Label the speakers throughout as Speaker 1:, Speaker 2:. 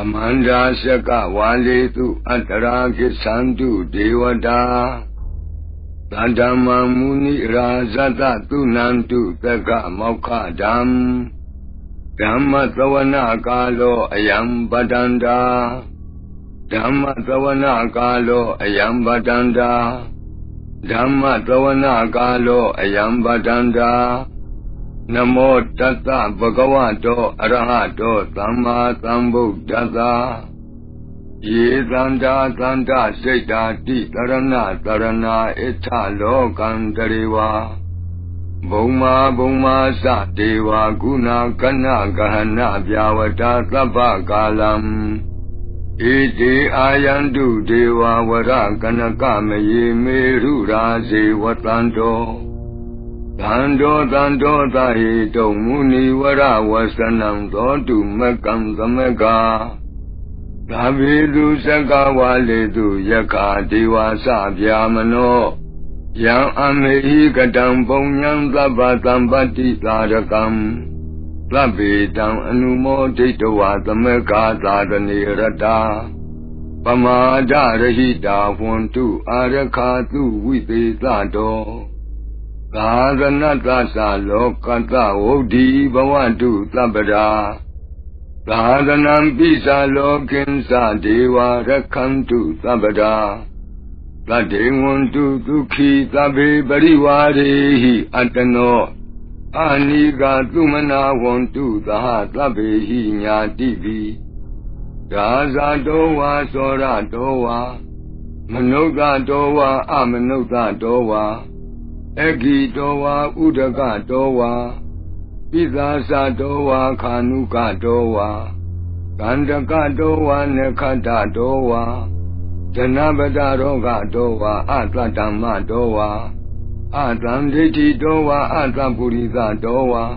Speaker 1: Kamanda Saka Waletu Ataraki Santu Devata Tadama Muni Razata Tunantu Taka Mokha Dam Dhamma Tawana Kalo Ayam Badanda Dhamma Tawana Kalo Ayam Badanda Dhamma Tawana Kalo Ayam Badanda Namo Tassa Bhagavato Arahato Samma Sambuddhassa Ye Santa Santa Seta Ti Tarana Tarana Etta Lokan Tariva Bhuma Bhuma Sa Deva Guna Kana Gahana Vyavata Sabha Kalam Iti Ayandu Deva Vara Kanakamaye Meru Rase Vatanto Tando Tando Tahito Muni Vara Vasanam Thotu Makam Samaka Tavidu Saka Valetu Yaka Deva Sabhyamano Yang Amehi Katam Ponyam Sabha Sampati Sadakam Sabhitam Anumo Titava Samaka Sadhani Rata Pamada Rahita Fontu Arakatu Vite Sato Sadhana Tasa Lokata Odi Bhavantu Sabada Sadhanam Pisa Lokinsa Deva Rakhantu Sabada Sadevantu Dukhi Sabhe Parivarehi Atano Aniga Tumana Vantu Taha Sabhehi Nyativi Raza Dowa Sora Dowa Manoga Dowa Amanoga Dowa Egi Dowa Udaka Dowa Pidasa Dowa Kanuka Dowa Kandaka Dowa Nekata Dowa Janabada Roga Dowa Atlatama Dowa Atlanditi Dowa Atlapuriza Dowa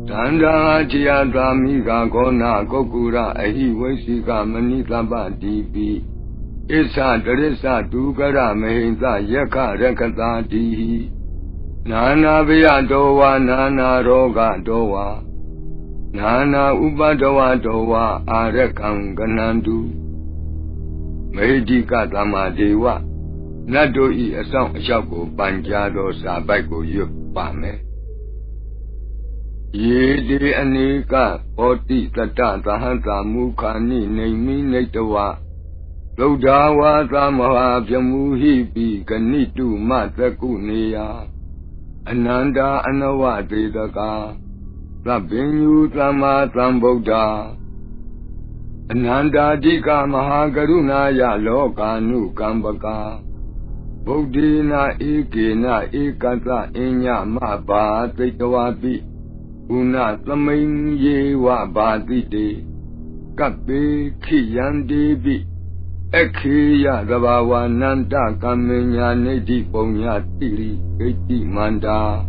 Speaker 1: Tanda Tiata Miga Gona Kokura Ahi Vesika Manitaba Dipi Isa Teresa Dugara Mehinza Yaka Rekata Dihi Nana Vya Dowa Nana Roga Dowa Nana Ubadowa Dowa Arekam Ganandu Medika Tama Dewa Nado I Asam Shako Panjado Sabaiko Yupame Yedi Anika Oti Tata Tahanta Mukani Nemi Netawa Laudawa Samaha Vyamuhi Pi Kanitu Matakuneya Ananda Anawa Dedaka Sabinyu Sama Sambuddha Ananda Dika Mahagarunaya Lokanu Kambaka Buddhina Ekena Ekata Inya Maba Titawapi Una Samain Yewa Badite Kape Kiyandebi Ekhiya Gabawa Nanda Kamenya Nedi Ponya Tiri Eti Manda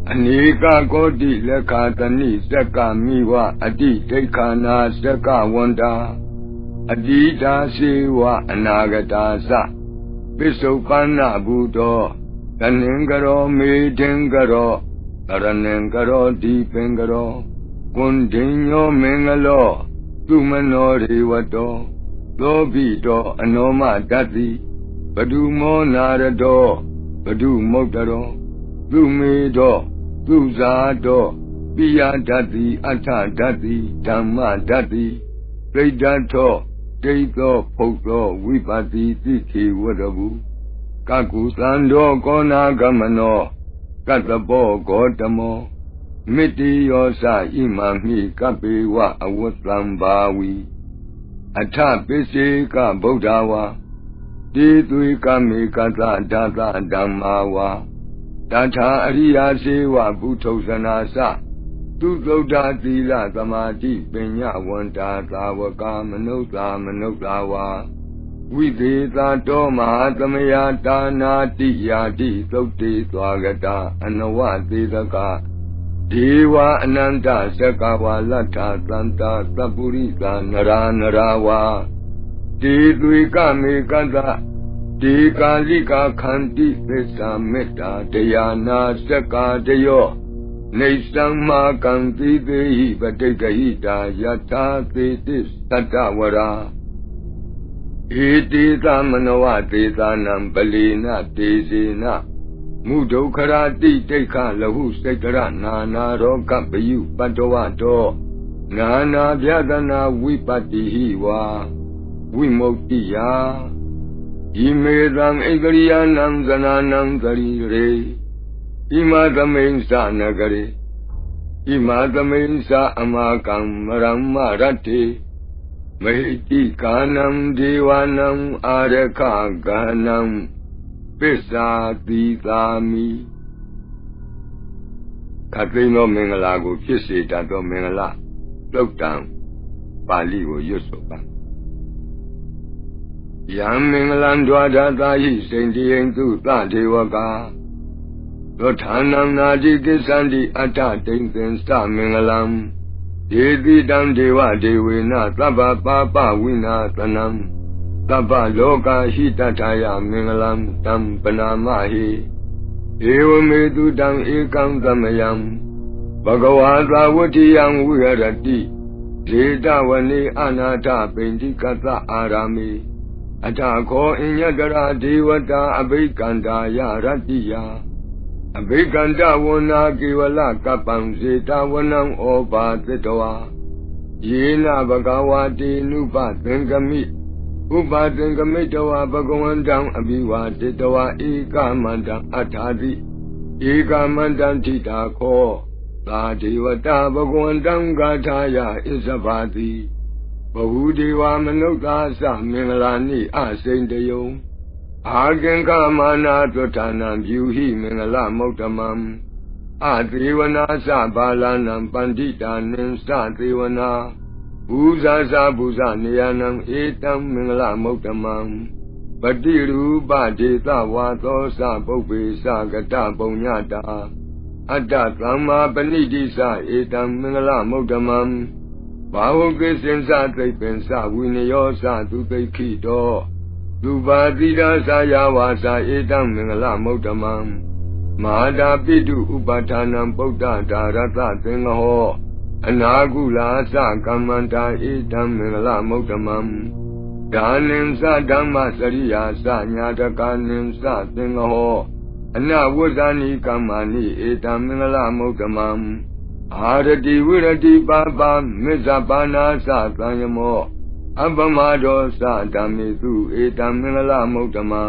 Speaker 1: Anika Godi Lekatani Seka Miwa Adi Tekana Seka Wanda Adida Sewa Anagata Sa Pisopana Budo Tanengaro Medengaro Taranengaro Dipengaro Kundinyo Mengalo Tumanori Wato Dobido Anoma Dati Badu Monarado Badu Motaro Dumedo Duzado Pia Dati Ata Dati Dhamma Dati Vedato Deito Poto Vipati Tiki Wadabu Kaku Sando Kona Gamano Katabo Gotamo Miti Yosa Imami Kapiwa Awaslambawi Atha Pisika Buddhawa Ditui Kami Kata Data Dhammawa Tata Ariya Sewa Bhutosanasa Tuzoda Tila Samadhi Pinya Wanta Sawaka Manusa Manusawa Videta Toma Samaya Dana Tiyati Sokti Swagata Anawati Saka Deva Ananda Sakawa Lata Santa Sapurisa Nara Narawa Ditui Kami Kata Dika Lika Kanti Pesa Metta Dayana Saka Dayo နေသံမာကံတိသေဟိပတိကဟိတာယထာသေတိသတ္တဝရာဧတိသမနောဝသေသနံပလီနတေဇေနမုဒုက္ခရာတိတိခလဟုစိတ်တရနာနာရောကပယုပတ္တဝတောနာနာဗျဒနာဝိပတ္တိဟိဝါဝိမုတ်တိယဣမေသံဣဂရိယနံဇနာနံသရိရေဣမသမိန်္စနဂရေဣမသမိန်္စအမကံမရမ္မရတ္တိမဟိတိကာနံဒေဝနံအာရခဂနံပစ္စာတိသာမိခသိမ်းသောမင်္ဂလာကိုဖြစ်စေတတ်သောမင်္ဂလာသုတ်တံပါဠိကိုရွတ်ဆိုပါယံမင်္ဂလံဒွါဒသာဟိစိန္တိယံသူသဒေဝကာသောဌာနံနာတိကိစ္ဆန္တိအတ္တတိန်သင်္စမင်္ဂလံဒေတိတံဒေဝဒေဝေနသဗ္ဗပါပဝိနာသနံသဗ္ဗလောကဟိတထာယမင်္ဂလံတံပနာမဟိဧဝမေတုတံဧကံသမယံဘဂဝါသာဝတ္တိယံဝိဟရတိဒေတဝနေအနာထပိန္တိကသအာရမေအထခောအညတရာဒေဝတာအဘိကန္တာယရတ္တိယအဘိကန္တဝနာကေဝလကပ္ပံဇေတဝနံဩဘာသတ္တဝါယေနဘဂဝါတိနုပသင်္ကမိဥပသင်္ကမိတဝါဘဂဝန္တံအဘိဝါတိတဝါဧကမန္တံအထာတိဧကမန္တံထိတာခောသာဒေဝတာဘဂဝန္တံဂါထာယဣဇဘာတိဘဝုဒေဝမနုဿာသမင်္ဂလာနိအစိန်တယုံအာကင်္ခမာနာသွဋ္ဌာနံပြုဟိမင်္ဂလမௌတမံအသေဝနာသဘာလနံပန္တိတာနင်္စသေဝနာဘူဇာသဘူဇနေယနံဧတံမင်္ဂလမௌတမံပတိရူပဒေသဝါသောသပုပ္ပေသကတပုံညတာအတ္တသမ္မာပဏိတိသဧတံမင်္ဂလမௌတမံဘာဝကိစင်္စသိပ္ပင်္စဝိနယောသသူသိခိတောသူပါတိဒါသယဝါစာဧတံမင်္ဂလမௌတမံမဟာတာပိတုဥပဌာနံပုဒ္ဒဒါရတသင်္ဃဟောအနာကုလာသကမ္မန္တာဧတံမင်္ဂလမௌတမံဒါနင်္စဓမ္မစရိယာသညာတကနင်္စသင်္ဃဟောအနဝဇ္ဇာနိကမ္မာနိဧတံမင်္ဂလမௌတမံအာရတိဝိရတိပါပါမစ္ဆပါဏာသသံယမောအပမဒောသဓမ္မေသူဧတံမင်္ဂလမௌတမံ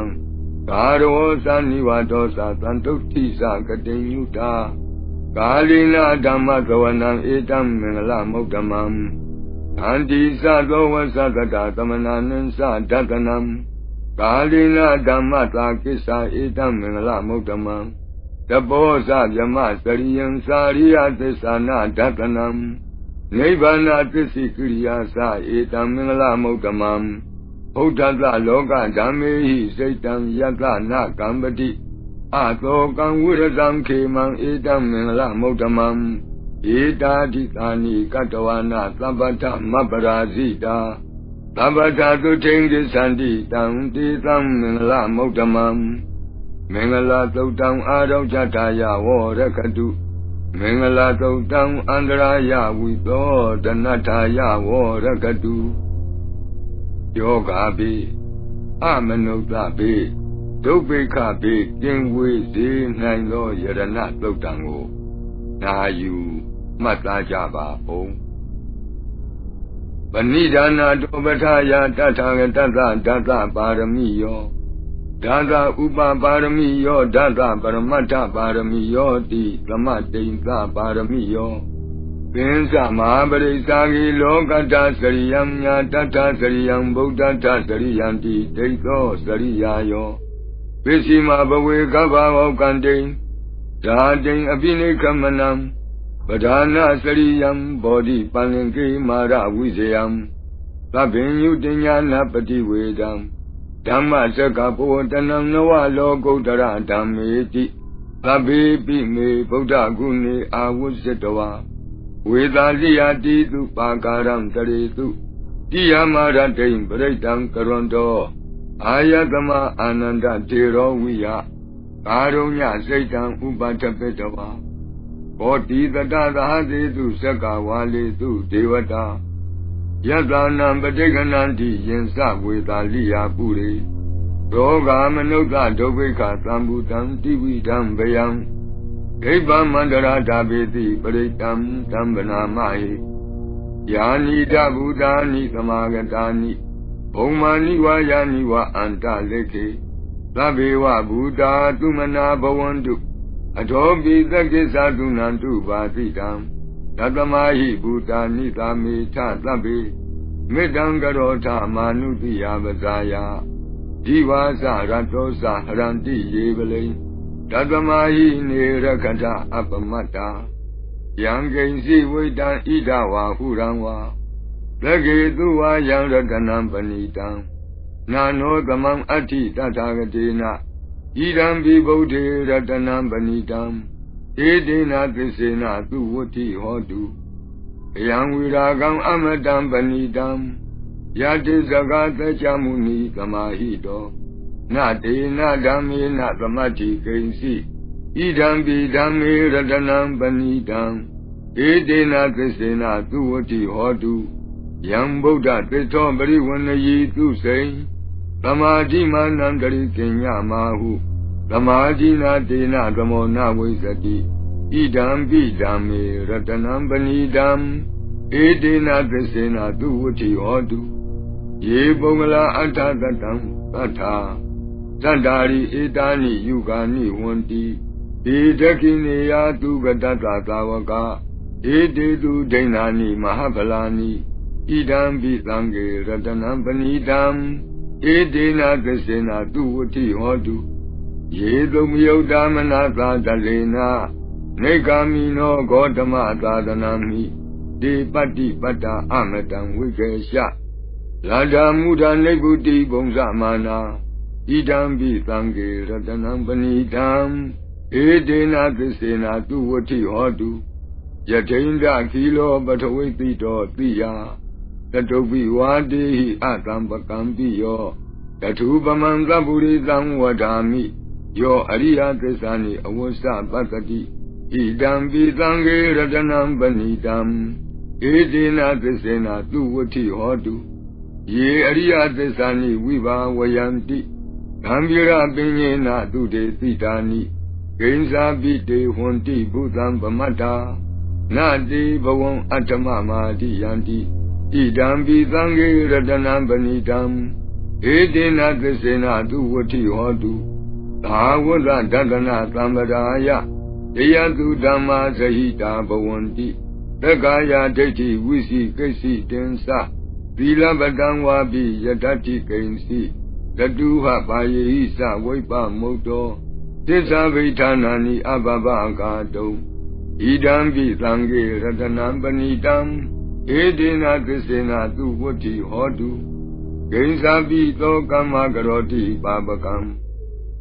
Speaker 1: ကာရောသနိဝါဒောသသံတုဋ္ဌိသကတိညုတာကာလိနာဓမ္မသဝနံဧတံမင်္ဂလမௌတမံအန္တိသသောဝသတ္တသမနာနင်္စဒတနံကာလိနာဓမ္မသာကိစ္ဆာဧတံမင်္ဂလမௌတမံတဘောဇဗြမစရိယံစာရိယသစ္ဆာနာဒတနံနိဗ္ဗာနသစ္စိကိရိယာသဧတံမင်္ဂလမௌတမံဘုဒ္ဓသလောကဓမ္မေဟိစိတ်တံယတနာကံပတိအသောကံဝိရဇံခေမံဧတံမင်္ဂလမௌတမံဧတာတိသာနိကတဝနာသဗ္ဗတမပ္ပရာဇိတာသဗ္ဗတသုထိန်ကိသန္တိတံတေသံမင်္ဂလမௌတမံမင်္ဂလာသုတ်တံအာရောဇတယဝရကတုမင်္ဂလာသုတ်တံအန္တရာယဝိသောဒနထာယဝရကတုယောဂာပိအမနုဿပိဒုဗ္ဗေခပိကင်ဝေစေနိုင်သောယရဏသုတ်တံကိုနာယူမှတ်သားကြပါဦးပဏိဒါနာတောပထာယတထာဂတသဒသပါရမိယောဒါသဥပပါရမိယောဒါသပရမတ္ထပါရမိယောတိသမတိန်သပါရမိယောပင်္စမဟာပရိစ္ဆာဂိလောကတ္တစရိယံညာတတ္ထစရိယံဗုဒ္ဓတ္ထစရိယံတိဒိဋ္ဌောစရိယာယောပစ္စည်းမဘဝေကဗ္ဗဝကံတိန်ဓာတိန်အပိနိခမနံပဓာနစရိယံဘောဓိပန္လင်ကိမာရဝိဇယံသဗ္ဗညုတညာနပတိဝေဒံဓမ္မစကဘောတနံနဝလောကုတ္တရဓမ္မေတိသဗ္ဗေပိမေဗုဒ္ဓဂုဏေအာဝုဇ္ဇတဝါဝေသာလိယတိတုပါကာရံတရေတုတိယမရတိံပရိတံကရွန်တောအာယတမအာနန္ဒတေရောဝိယကာရုညစိတ်တံဥပတ္တပေတဝါ ဘောတိတတသဟသေတုသက္ကဝါလေတုဒေဝတာယတနံပဋိက္ခဏန္တိယင်္စဝေတာလိယာပုရိရောဂာမနုဿဒုဗ္ဗိခသံဘူတံတိဝိဒံဗယံဒိဗ္ဗမန္တရာဓာပေတိပရိတံသံဗနာမဟိယာနိတဗုဒ္ဓာနိသမာဂတာနိဘုံမာနိဝါယာနိဝါအန္တလေခေသဗ္ဗေဝဗုဒ္ဓာတုမနာဘဝန္တုအထောပိသက္ကိသတုနန္တုပါတိတံသတ္တမဟိဗုဒ္ဓာနိသာမေထသဗ္ဗေမေတ္တံကရောထမာနုတိယပဇာယဒီဝါစရတောစဟရန္တိယေပလိသတ္တမဟိနေရခထအပမတ္တာယံကိဉ္စီဝိတံဣဒဝါဟုရံဝါသကေတုဝါယံရတနံပဏိတံနာနောသမံအဋ္ဌိတထာဂတေနဣဒံဘိဗုဒ္ဓေရတနံပဏိတံဧတေနသစ္စေနသူဝတ္တိဟောတုအယံဝိရာဂံအမတံပဏိတံယတိစကာသစ္စာမုနိသမာဟိတောနတေနဓမ္မေနသမတ္တိကိဉ္စီဣဒံဘိဓမ္မေရတနံပဏိတံဧတေနသစ္စေနသူဝတ္တိဟောတုယံဗုဒ္ဓသစ္စောပရိဝဏယိသူစိံသမာဓိမာနံတရိကိညမာဟုသမာဓိနာတေနသမောနဝိသတိဣဒံဘိဓမ္မေရတနံပဏိတံဧတေနသစ္စေနသူဝတ္တိဟောတုယေပုဂ္ဂလာအဋ္ဌတတံသတ္ထာသတ္တာရိဧတာနိယုဂာနိဝန္တိဧတခိနေယသူကတတသာဝကဧတေတုဒိဏာနိမဟာဗလာနိဣဒံဘိသံဃေရတနံပဏိတံဧတေနသစ္စေနသူဝတ္တိဟောတုယေတုမယုတ်တာမနာသာတလေနာနေဂာမိနောဂေါတမသာသနာမိတေပတ္တိပတ္တာအမတံဝိကေရှလာဒာမုဒာနိဗ္ဗုတိဘုံဇမာနာဣဒံဘိသံဃေရတနံပဏိတံဧတေနသစ္စေနသူဝတ္တိဟောတုယထိန္ဒခိလောပထဝိတိတောတိယတတုပိဝါတေဟိအတံပကံပိယောတထုပမံသဗ္ဗုရိသံဝဒာမိယောအရိယသစ္စာနိအဝစ္စပတ္တိဣဒံဘိသံဃေရတနံပဏိတံဧတေနသစ္စေနသူဝတ္တိဟောတုယေအရိယသစ္စာနိဝိဘာဝယန္တိဂံဗိရပညေနသူတေတိတာနိဂိဉ္စာပိတေဟွန်တိဘုသံပမတ္တာနတိဘဝံအတ္တမမာတိယန္တိဣဒံဘိသံဃေရတနံပဏိတံဧတေနသစ္စေနသူဝတ္တိဟောတုသာဝတ္တဒတနာသံဗရာယတေယတုဓမ္မာဇဟိတာဘဝန္တိသက္ကာယဒိဋ္ဌိဝိစီကိစ္စတင်္စသီလပတံဝါပိယတ္တိကိဉ္စီတတုဟပါယေဟိစဝိပမုတ်တောသစ္စာဗိဌာနာနိအဘဘကာတုံဣဒံဘိသံဃေရတနံပဏိတံဧတေနသစ္စေနသူဝတ္တိဟောတုဂိဉ္စာပိသောကမ္မကရောတိပါပကံ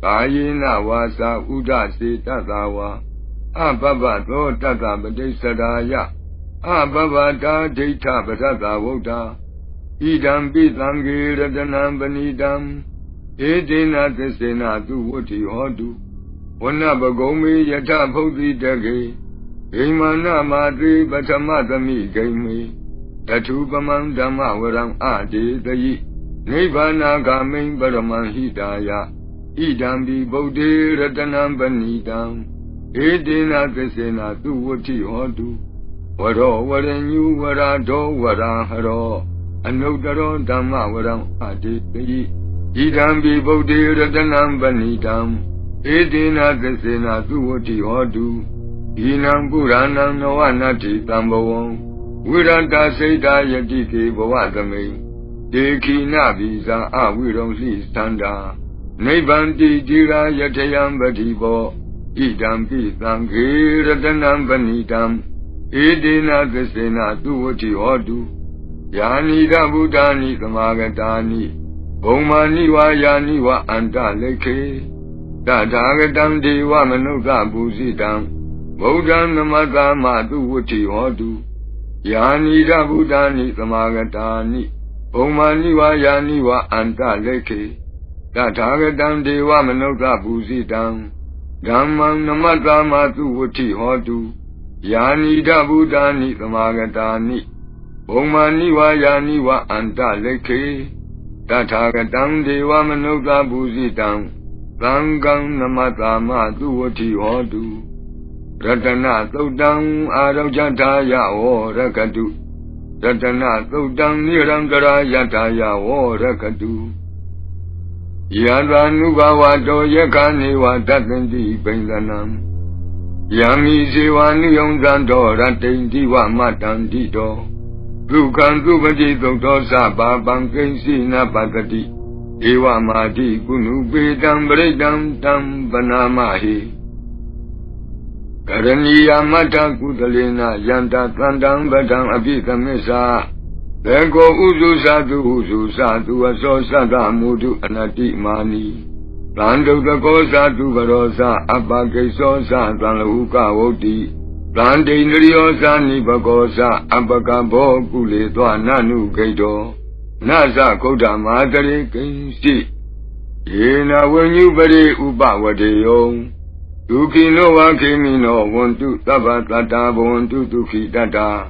Speaker 1: ကာယေနဝါစာဥဒစေတတဝါအဘဘသောတတပတိစ္ဆရာယအဘဘတာဒိဋ္ဌပရတဝုဒ္ဓဣဒံပိသံဃေရတနံပဏိတံဧတေနသစ္စေနသူဝတ္တိဟောတုဝနပဂုံမေယထဖုတ်တိတကေဂိမာနမာတိပထမသမိဂိမေတထုပမံဓမ္မဝရံအတေတယိနိဗ္ဗာနာဂမိံပရမံဟိတာယဣဒံဘိဗုဒ္ဓေရတနံပဏိတံဧတေနသစ္စေနသူဝတ္တိဟောတုဝရောဝရညုဝရာဒောဝရာဟရောအနုတ္တရောဓမ္မဝရံအတေတယိဣဒံဘိဗုဒ္ဓေရတနံပဏိတံဧတေနသစ္စေနသူဝတ္တိဟောတုဣနံပုရဏံနဝနတ္တိတံဘဝံဝိရတစိတ်တာယတိကေဘဝသမိန်ဒေခိနဗိဇာအဝိရုံလိသန္တာနိဗ္ဗန္တိတိရာယထယံပတိဘောဣဒံပိသံဃေရတနံပဏိတံဧတေနသစ္စေနသူဝတ္တိဟောတုယာနိဒဗုဒ္ဓာနိသမာဂတာနိဘုံမာနိဝါယာနိဝအန္တလိခေတထာဂတံဒေဝမနုဿပူဇိတံဗုဒ္ဓံနမတ္တမသူဝတ္တိဟောတုယာနိဒဗုဒ္ဓာနိသမာဂတာနိဘုံမာနိဝါယာနိဝအန္တလိခေတထာဂတံဒေဝမနုဿပူဇိတံဓမ္မံနမတ္တမသူဝတ္တိဟောတု Yani da Buddhani Samagatani Bhumani wa yani wa anta leke Tathagatam deva manuka buzitam Sangam namatama duwati hodu Ratana Sodam Arajataya o rakadu Ratana Sodam Nirangara Yataya o rakadu Yadvanubhavato yakani wa tatanti pendanam Yami sevani yongzanto ratinti wa matanti to Dukhan dupati dokto sabha bankensi na patati Ewa mati kunu pedam bredam tam banamahi Karaniya mata kutalena yanta tandam badam abhitamesa Beko uzu satu aso sada mudu anati mani Tando tako satu barosa apakeso sa tanlahuka woti Tande nriyosa nipakosa apakabo kule twa nanu kaito Nasa kota matare kinsi Yena wenyupare upawadayo Dukino wa kimino wontu tabatata wontu dukhi tata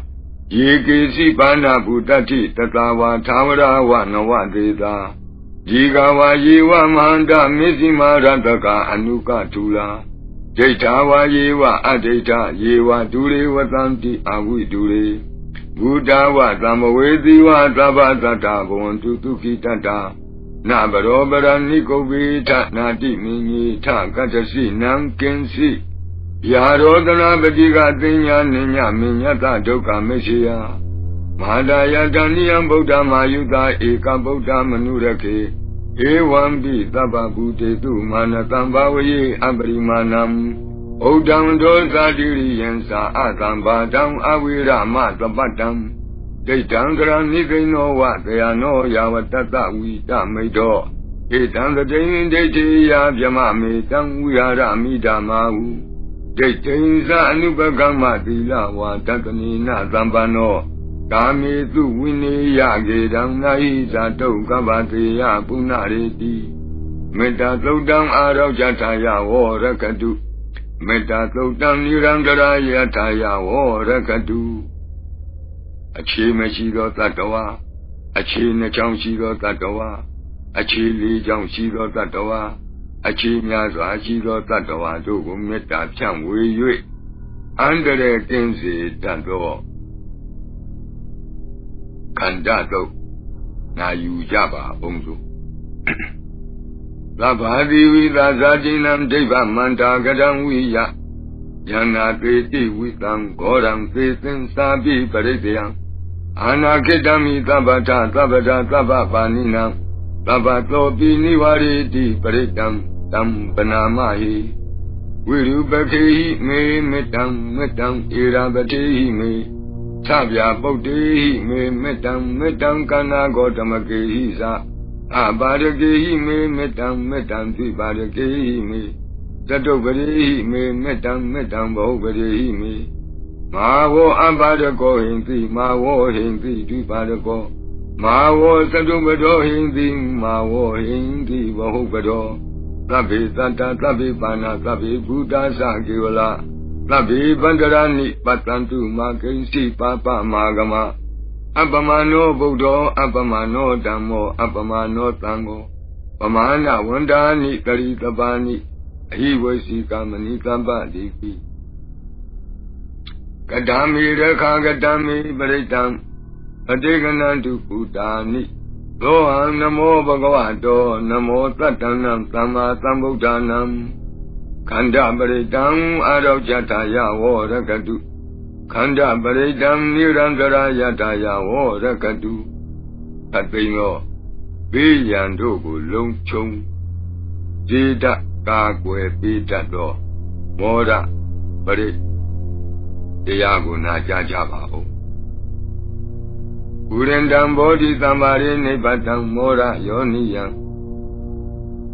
Speaker 1: Yekesi panda butati tatawa tawara wa nawadeta Jigawa yewa mahanda mizima rataka anuka tula Jaitawa yewa adeta yewa dure watanti awi dure Buddha wa tamawezi wa tabatata bhavantu tukhi tata Nabarobara nikobita nati minyi ta katasi namkensi Yarodana badiga tinya ninya minyata dukkha meshiya Mahadaya daniyam Buddha mayuta eka Buddha manurake Ewambi taba bhutetu manatam bhavaye aparimanam Buddham dosatiri yensa atambadam avira matapatam Daitangara nikaino wa dayano yavatata vita maido Etangadayin daitya vyamame tang vihara midamahu Daitayinsa anupagama tila wa tatanina sambano Kame tu vineya gedam nahi sato kabateya punareti Metta sodam arajataya o rakadu Metta sodam nirangara yataya o rakadu Ache meshido tatawa Ache nachang shido tatawa Ache lijang shido tatawa Ache nyaswa shido tatawa Dogo metta chang weyue Andere tense tanto Kanda to na yujaba onzo Labhadi vidazajinam deva manta gadam viya Yana peti vitam goram petin sabi paritayam Anakitami tabata tabapaninam Tabato nivariti paritam tam panamahi Virupakehi me metam irabatehi me Sabya Bodhi me metam kana gotamakehi sa Abadakehi me metam dvibadakehi me Satobhadehi me metam bahubhadehi me Mavo abadako hindi mavo hindi dvibadako Mavo satobhado hindi mavo hindi bahubhado Sabhi santa sabhi pana sabhi buddha sankevala Labhi bandarani patantu makensi papa magama Apamano buddho apamano dhammo apamano tango Pamana wandani karitabani Ahivasi kamani tambadiki Kadami rekha kadami baritam Adeganantu putani Soham namo bhagavato namo tatanam samma sambuddhanam Khanda paridam arajataya o rakadu Khanda paridam nirangara yataya o rakadu Tatpingo Biyando ko long chung Jida kakwe pitato Moda parid Tiyago na jajaba o Urendam bodhi samari nipatam mora yoniyam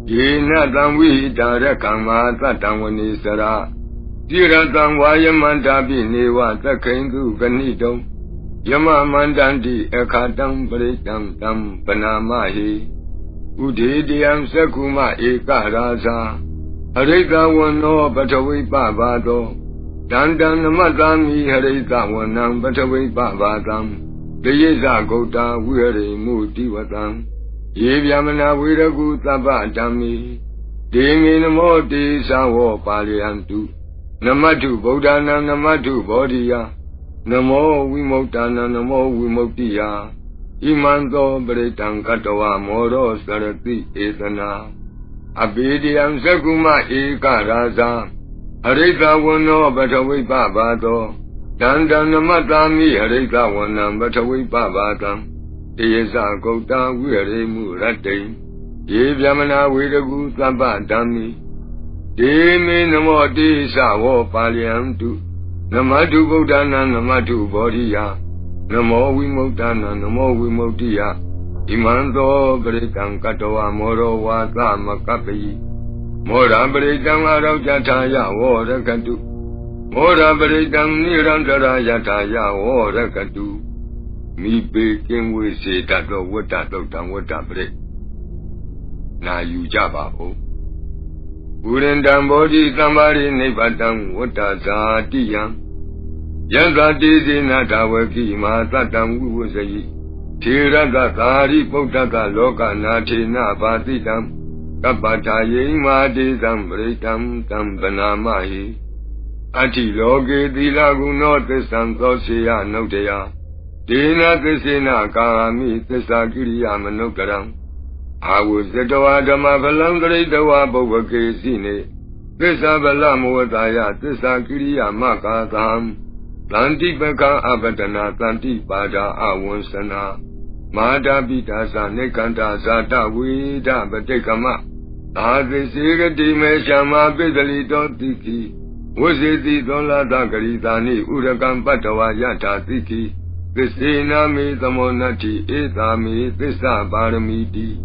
Speaker 1: Yena tamvi tarakama tatangwani sara Tira tangwayamanta binewa takhindu ganidam Yama mandanti ekatam paritam tam panamahi Udhidiyam sakuma eka rasa Arita wano patavi pavado Dandan Namatami Harita Wanam Batawipa Vatam, the Yeza Gota Weary Muti Watam, Yevyamana Viragu Tabatami, Ding in Moti Sawo Paliantu, Namatu Bodana Namatu Bodia, Namo Wimotana Namo Wimotia, Imanto Bretan Katawa Moro Sarati Etana, Abidiam Sakuma Eka Raza, Harita Wano Batawipa Bato, Dandan Namatami Harita Wanam Batawipa Batam, Yeza Gota Weary Murate, Yevyamana Viragu Tabatami, Demi Namoti Sawo Paliantu, Namatu Bodana Namatu Bodia, Namo Wimotana Namo Wimotia, Imanto Bretan Katawa Moro Wata Makapi, Mora Bretan Arajataya Warakatu, Mora Bretan Nirandara Yataya Warakatu, Me Baking we say that what that break. Na you Java ho. Urendam Bodi Tamari Nebatam Wata Zatiyan. Yaza Dizi Natawaki Matatam Wuzayi. Tirada Tari Potaka Loka Nati Napatitam. Kapataye Madizam Bretam Tambanamahi. Ati Loge Dilaguno Tesantosia Notea. Dina Tesina Karami Tesakiriya Manokaram. I was the Doadama Valangre Dawa Bovake Sine. Tesabalam Wadaya Tesakiriya Makatam. Planti Baka Abatana Planti Pada Awonsana. Mada Bitasa Nekanta Zata Wida Batekama. Adesega Dime Shama Bedalito Tiki. Was it the Dola Dagaritani Urakam Patawa Yata Tiki? Kristina me the monati, Eta me, Tessa Baramiti.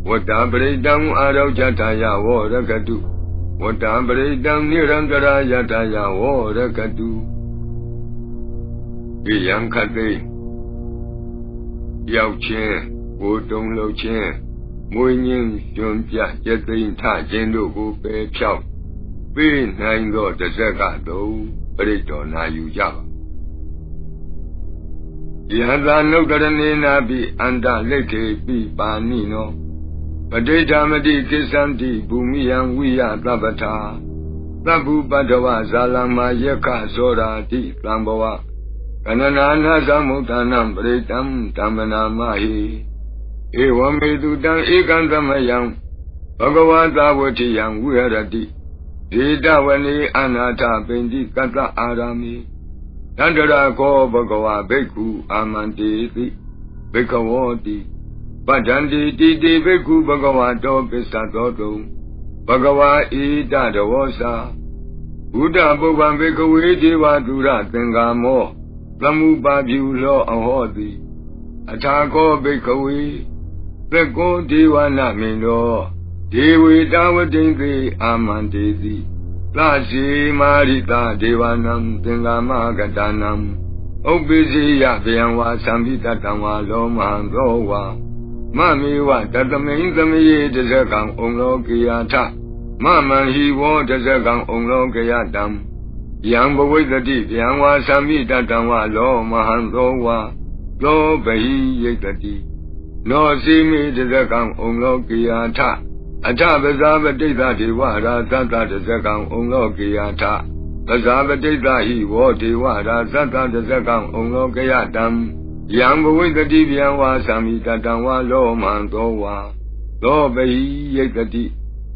Speaker 1: What a breakdown Arau Jataya Warakatu. What a breakdown Nirangara Yataya Warakatu. Yankate Yao Chen, Wotong Lo Chen, Moying Juntia, Jetin Ta Jendo Go Pe Chow. Be nine go the Zagato, Breto Na Yu Java. Yada no Garanina be Anda Leke be Panino. Padeta Madi Kisanti, Bumian Wia Tabata. Tabu Badawa Zalama Yeka Zora Di Lamboa. Kanana Zamutanam Bretam Tamana Mahi. Ewa Medudan Egandamayam. Bhagavata Watiyam Wirati. Didawani Anata Bendi Kata Arami. Nandara Ko Bhagava Beku Amanditi. Bekawati. Bajandi Didi Beku Bhagavato Pisatoto. Bhagava Ida Davosa. Buddha Bhuvan Bekawi Diva Dura Tengamo. Lamu Babu Lo Ahodi. Atako Bekawi. Beko Diwana Mino. Dewi Dawadingi Amanditi. Plashi Marita Devanam Tengama Gatanam. Obisi Yavianwa Sambita Tama Loma Rowa. Mami wa Tatamain Tamiye Desekang Onglo Kiyata. Mama he wa Desekang Onglo Kiyatam. Yang Bawitati Yangwa Sambita Tama Loma Rowa. Lo Bahi Yetati. No Simi Desekang Onglo Kiyata. Ata Bazaba Dita Diwara Tata Desekang Onglo Kiyata. Bazaba Dita he wa Diwara Tata Desekang Onglo Kiyatam. Yang Bawitati Yangwa Samita Tama Loma Rowa. Lo Bahi Yetati.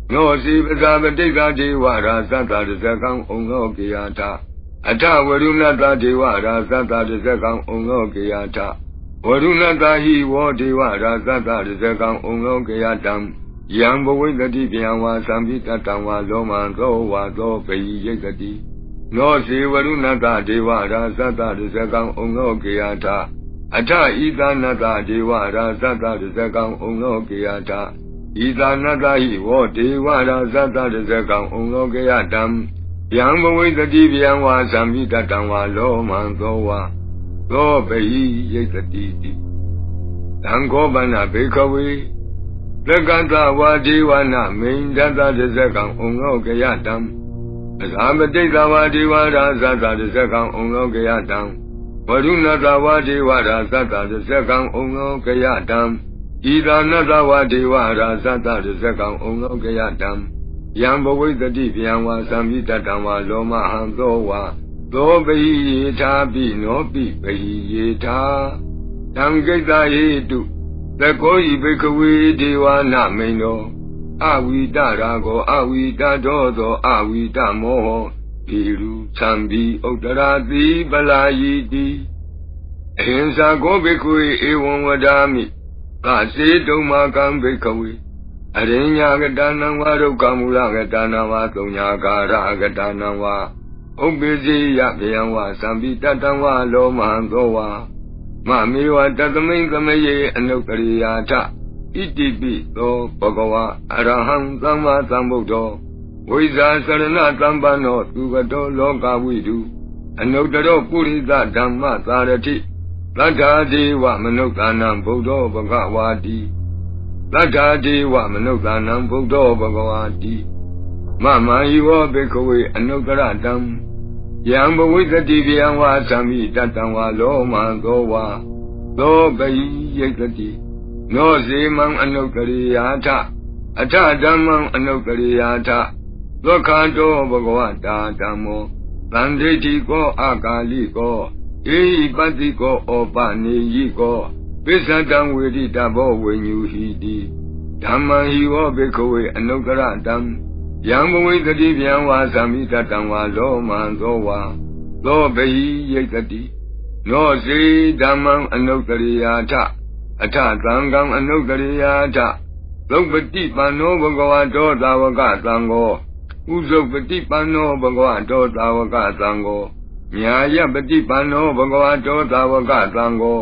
Speaker 1: No si Bazaba Dita Diwara Tata Desekang Onglo Kiyata. Ata Warunata Diwara Tata Desekang Onglo Kiyata. Warunata he wa Diwara Tata Desekang Onglo Kiyatam. Yang Bawitati Yangwa Samita Tama Loma Rowa Lo Bahi Yetati. No si Warunata Diwara Tata Desekang Onglo Kiyata. Ata Ida Nata Diwara Tata Desekang Onglo Kiyata. Ida Nata he wa Diwara Tata Desekang Onglo Kiyatam. Yang Bawitati Yangwa Samita Tama Loma Rowa Lo Bahi Yetati. Tangobana Bekawi. Lekanta Wadiwana Main Data Desekang Onglo Kiyatam. ရာမတိတ်သာဝဒေဝရာသတ္တတဇကံဩလောကယတံဝရုဏတဝဒေဝရာသတ္တတဇကံဩလောကယတံဤသာနတဝဒေဝရာသတ္တတဇကံဩလောကယတံယံဘဝိတ္တိဗျံဝါသံမိတတံဝါလောမဟံသောဝါသောပိယေထာပိနောပိပိယေထာတံကိတ္တဟေတုသကောဤဘိကဝေဒေဝနာမိန်တော်အဝိတရာကောအဝိတတော်သောအဝိတမောဟပိရုသံဘိဥတ္တရာတိပလာယိတိအဟိံစာကောဘိကဝေဧဝံဝဒာမိသစေတုံမာကံဘိကဝေအရိညာကတနံဝါဒုက္ခမူလကတနံဝါသုံးညာကာရကတနံဝါဥပ္ပိစေယဗျံဝါသံဘိတတံဝါလောမဟံသောဝါမမေဝတသမိန်သမယေအနုတ္တရိယာထဣတိပိသောဘဂဝါအရဟံသမ္မာသမ္ဗုဒ္ဓောဝိဇာစရဏသမ္ပန္နောသူကတောလောကဝိတုအနုတ္တရောပုရိသဓမ္မသာရတိသတ္ထာဒေဝမနုဿာနံဗုဒ္ဓောဘဂဝါတိသတ္ထာဒေဝမနုဿာနံဗုဒ္ဓောဘဂဝါတိမမံယောဘိကဝေအနုတ္တရတံယံဘဝိတ္တိဗျံဝါသံမိတတံဝါလောမံသောဝါသောပိယိတတိနောဇေမံအနုတ္တရိယာထအထဓမ္မံအနုတ္တရိယာထဒုက္ခတောဘဂဝတာဓမ္မောသံဒိဋ္ဌိကောအာကာလိကောဧဟိပတ္တိကောဩပနေယိကောပိစ္ဆတံဝေရိတဘောဝိညူဟိတိဓမ္မံဟိဝဘေခဝေအနုတ္တရတံယံဘဝိတ္တိဗျံဝါသမိတတံဝါလောမံသောဝါသောဘိယိတတိနောစေဓမ္မံအနုတ္တရိယာထအထသံဃံအနုတ္တရိယာထသုပတိပန္နောဘဂဝတောသာဝကသံဃောဥဇုပတိပန္နောဘဂဝတောသာဝကသံဃောမြာယပတိပန္နောဘဂဝတောသာဝကသံဃော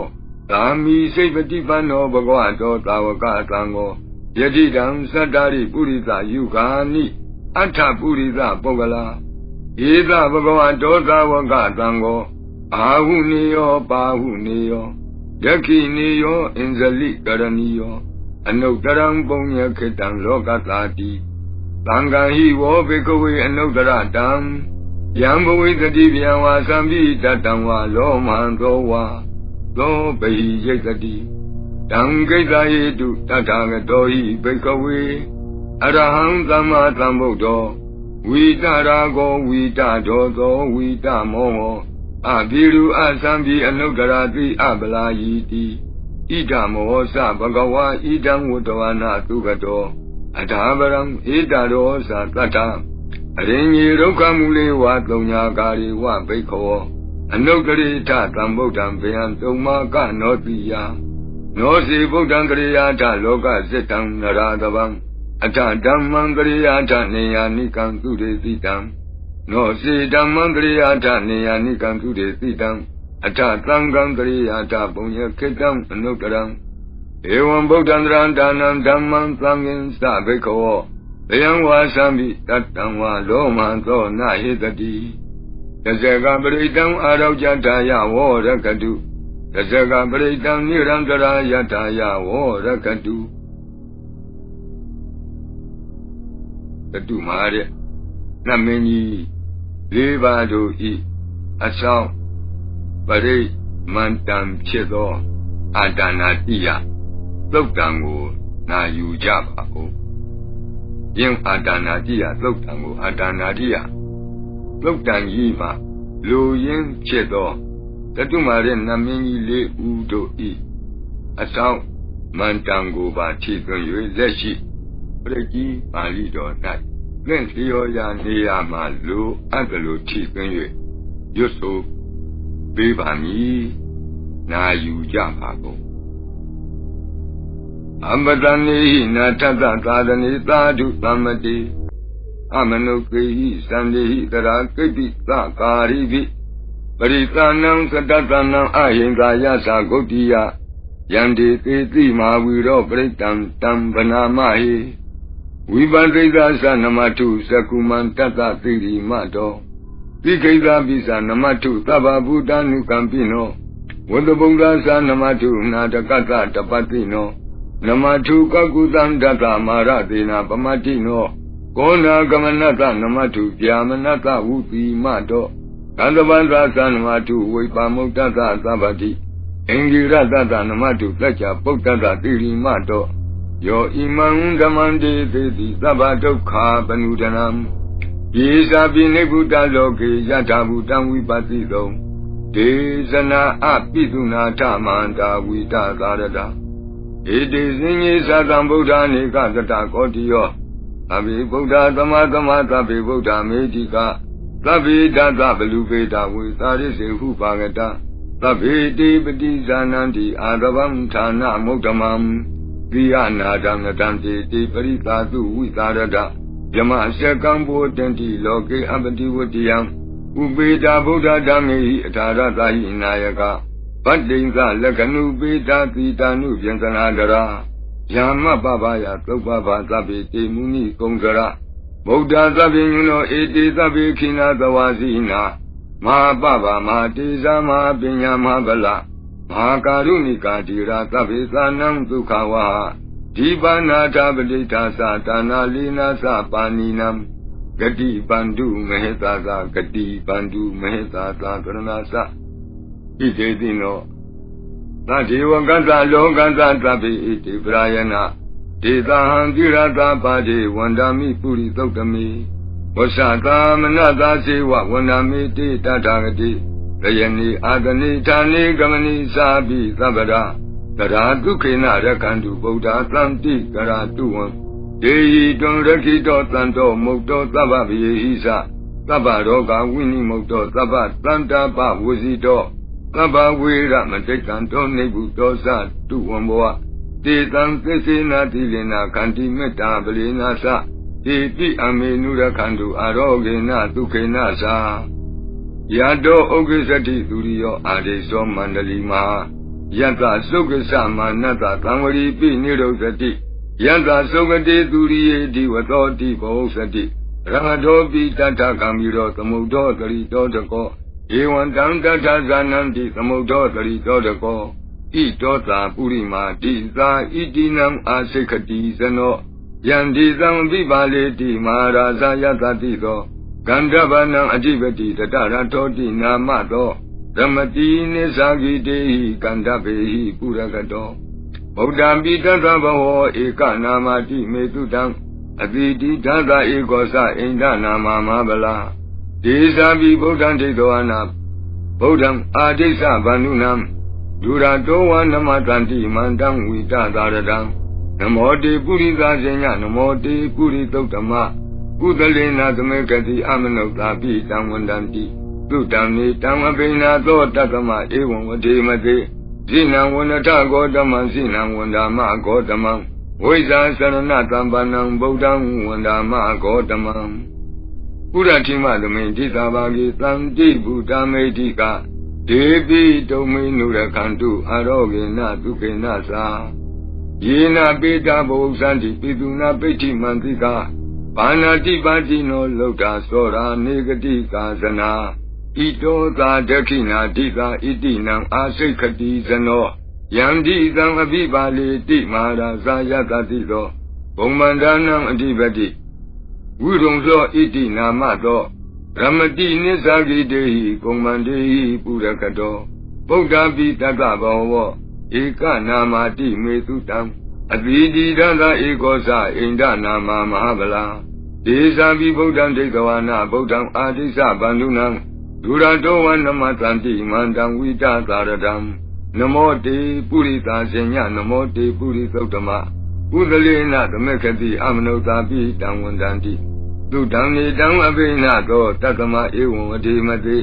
Speaker 1: သာမိစိတ်ပတိပန္နောဘဂဝတောသာဝကသံဃောယတိတံသတ္တရိပုရိသယုဂာနိအထပုရိသပုဂ္ဂလာဧသဘဂဝတောသာဝကသံဃောအာဟုနေယောပါဟုနေယောယခိနေယောအင်္ဇလိကရဏီယောအနုတ္တရံပုညခေတံလောကတာတိသံဃာဟိဝောဘေကဝေအနုတ္တရတံယံဘဝိတ္တိဗျံဝါသံပိတတံဝါလောမံသောဝါသောဘိယိတတိတံကိတ္တဟေတုတထာဂတောဟိဘေကဝေအရဟံသမ္မာသမ္ဗုဒ္ဓောဝိတရာကောဝိတတောသောဝိတမောဟောအဘိရုအသံပိအနုတ္တရာတိအပလာယိတိဣဒမောသဘဂဝါဣဒံဝတ္တဝနာသုကတောအထာပရံဧတရောသတတ္ထအရိညေဒုက္ခမူလေဝသုံးညာကာရိဝဘိက္ခောအနုတ္တရိထသံဗုဒ္ဓံဘေယံသုံးမာကနောတိယနောစီဗုဒ္ဓံကရိယာထလောကစိတံနရာတဗံအထဓမ္မံကရိယာထနေယာနိကံသူရေတိတံနောစီဓမ္မံကရိယာထနေယာနိကံသူရေတိတံအထသံဃံကရိယာထပုညခေတံအနုတ္တရံဧဝံဗုဒ္ဓံတရံဒါနံဓမ္မံသံဃင်သဘိက္ခောဘယံဝါသံမိတတံဝါလောမံသောနဟိတတိတဇကပရိတံအာရောကြတာယဝောရကတုတဇကပရိတံနိရံကရာယတာယဝောရကတုတတုမာရနမင်းကြီးလေးပါးတို့ဤအဆောင်ပရိမန္တံဖြစ်သောအာဒါနာတိယသုတ်တံကိုနာယူကြပါဦးယင်းအာဒါနာတိယသုတ်တံကိုအာဒါနာတိယသုတ်တံကြီးမှာလူရင်းဖြစ်သောတတုမာရနမင်းကြီးလေးဦးတို့ဤအဆောင်မန္တံကိုပါထိသွင်း၍လက်ရှိပရိကြီးပါဠိတော်၌သင်လျော်ရာနေရာမှာလူအပ်တယ်လို့ထိသွင်း၍ရွတ်ဆိုပေးပါမည်နာယူကြပါကုန်အမတနေဟိနာထတသာသနေသာဓုသမ္မတိအမနုကေဟိသန္တိဟိတရာကိပိသကာရိပိပရိသနံသတ္တတနံအဟိံကာယသာဂုတ်တိယယန္တိသေတိမာဝီရောပရိတံတံဗနာမဟိဝိပန္တိသသနမတုသကုမံတတ္တတိရိမတောတိခိသာပိသနမတုသဗ္ဗဗုတ ानु ကံပိနောဝတ္တဗုဒ္ဓသနမတုနာတကတ္တတပတိနောနမထုကကုသံတတမာရသေနာပမတိနော ကောနာကမနတနမတုဗျာမနတဝုတိမတောကန္တဗန္တသနမတုဝိပါမုတ်တသသဗ္ဗတိအင်္ဂိရတတနမတုသัจจပုတ္တတတိရိမတောယောဣမံဓမ္မံတေသေတိသဗ္ဗဒုက္ခပနုဒနံယေသာပိနိဗ္ဗုတလောကေယထာဘူတံဝိပတိသောဒေဇနာအပိသုနာထမန္တာဝိတသာရတဧတေစင်ကြီးသတံဗုဒ္ဓနေကတတကောတိယောသဗ္ဗေဗုဒ္ဓသမသမသဗ္ဗေဗုဒ္ဓမေတိကသဗ္ဗေဒသဗလူပေတဝေသာရိစေဟုပါကတသဗ္ဗေတိပတိဇာနန္တိအာရဗံဌာနမုဒ္ဓမံကိယနာဒံနတံတိတိပရိသာတုဝိသာရတယမစကံဘောတန္တိလောကေအပတိဝတ္တယံဥပေတာဗုဒ္ဓဓမ္မေဟိအထာရသာဟိနာယကဗတ္တိံသလက္ခဏုပေတာတိတာနုပြန်သနာဒရာယာမပပယသုပ္ပဗသဗ္ဗေတေမုနိကုံစရဗုဒ္ဓသဗ္ဗေညုနောဧတေသဗ္ဗေခိနာသဝါစီနာမဟာပပမဟာတေဇာမဟာပညာမဟာဗလမဟာကာရုဏိကာတိရာသဗ္ဗေသာနံဒုက္ခဝါဒီပါဏာထပတိထာသတာနာလိနာသပါဏိနံဂတိပန္တုမဟေသာသဂတိပန္တုမဟေသာသကရဏာသဣတေတိနောသဒေဝကသလောကသသဗ္ဗေဣတိပရာယနာဒေသဟံတိရတာပါတိဝန္ဒာမိပုရိသုတ်တမိဝဆတာမနတာစေဝဝန္ဒာမိတိတထာဂတိရယနိအာဂနိဌာနိကမနိသာပိသဗ္ဗရာကရာဒုခေနရခန္တုဗုဒ္ဓသံတိကရာတုဝံဒေယိတွံရခိတောသံတောမုတ်တောသဗ္ဗဗယေဟိသသဗ္ဗရောဂဝိနိမုတ်တောသဗ္ဗတန္တာပဝစီတောသဗ္ဗဝေရမတိကံတောနိဗ္ဗုတောသတုဝံဘောတေတံသစ္စေနာတိလေနာခန္တိမေတ္တာပလေနာသတေတိအမေနုရခန္တုအာရောဂေနဒုခေနသာယတောဥက္ကိသတိသူရိယောအာရိသောမန္တလီမဟာယတ္တသုက္ကသမာနတ္တသံဝရီပိနိရောဓတိယတ္တသုကတိသူရိယေတိဝသောတိဘောသတိရဟတောပိတတ္ထကံမိရောသမုဒ္ဒောတရိတောတကောဧဝံတံတတ္ထဇာနံတိသမုဒ္ဒောတရိတောတကောဣတောတာပုရိမာတိသာဣတိနံအာစိခတိဇနောယံဒီသံပိပါလေတိမဟာရာဇာယတတိသောကန္ဓဗနံအဓိပတိတတရတောတိနာမသောဓမ္မတိနိသဂိတေဟိကန္ဓဗေဟိပုရကတောဗုဒ္ဓံပိတသဘဝောဧကနာမတိမေတုတံအတိတိဓာတဧကောသအိန္ဒနာမမဗလာဒေသပိဗုဒ္ဓံဒိဋ္ဌဝနာဗုဒ္ဓံအာဒိစ္စဗန္ဓုနံဒုရတောဝနမတန္တိမန္တံဝိတသာရတံနမောတေပုရိသဇေညနမောတေပုရိသုတ္တမကုသလေနာသမေကတိအမနုဿာပိတံဝန္တံတိသုတံနေတံအပိနာသောတတမဧဝံဝဒေမတေဇိနံဝန္တဂောတမံဇိနံဝန္ဒာမဂောတမံဝိဇ္ဇာသရဏတံပါဏံဗုဒ္ဓံဝန္ဒာမဂောတမံပုရတိမသမိန်တိသာဘာဂေသံတိဗုဒ္ဓမေတိကဒေပိတုံမေနုရခန္တုအာရောဂေနဒုခေနသာယေနပေတာဘုဇ္ဇန္တိပိတုနာပိဋ္ဌိမန္တိကဘာနာတိပါတိနောလောကသောရာနေဂတိကာဇနာဣတောသာဒခိနာတိကာဣတိနံအာစိခတိဇနောယံတိသံအပိပါလေတိမဟာရာဇာယတတိသောဘုံမန္တနံအဓိပတိဝိရုံသောဣတိနာမသောရမတိနိသဂိတေဟိကုံမန္တေဟိပုရကတောဗုဒ္ဓပိတတ္တဘောဝောဧကနာမတိမေတုတံအတိတိဓာတဧကောသအိန္ဒနာမမဟာဗလာဒေသပိဗုဒ္ဓံဒိဋ္ဌဝနာဗုဒ္ဓံအာဒိစ္စဗန္ဓုနံဒုရတောဝနမတန္တိမန္တံဝိတသာရတံနမောတေပုရိသဇေညနမောတေပုရိသုတ္တမကုသလေနသမေခတိအမနုဿာပိတံဝန္တန္တိသုတံနေတံအဘိနသောတတမဧဝံဝဒေမတေ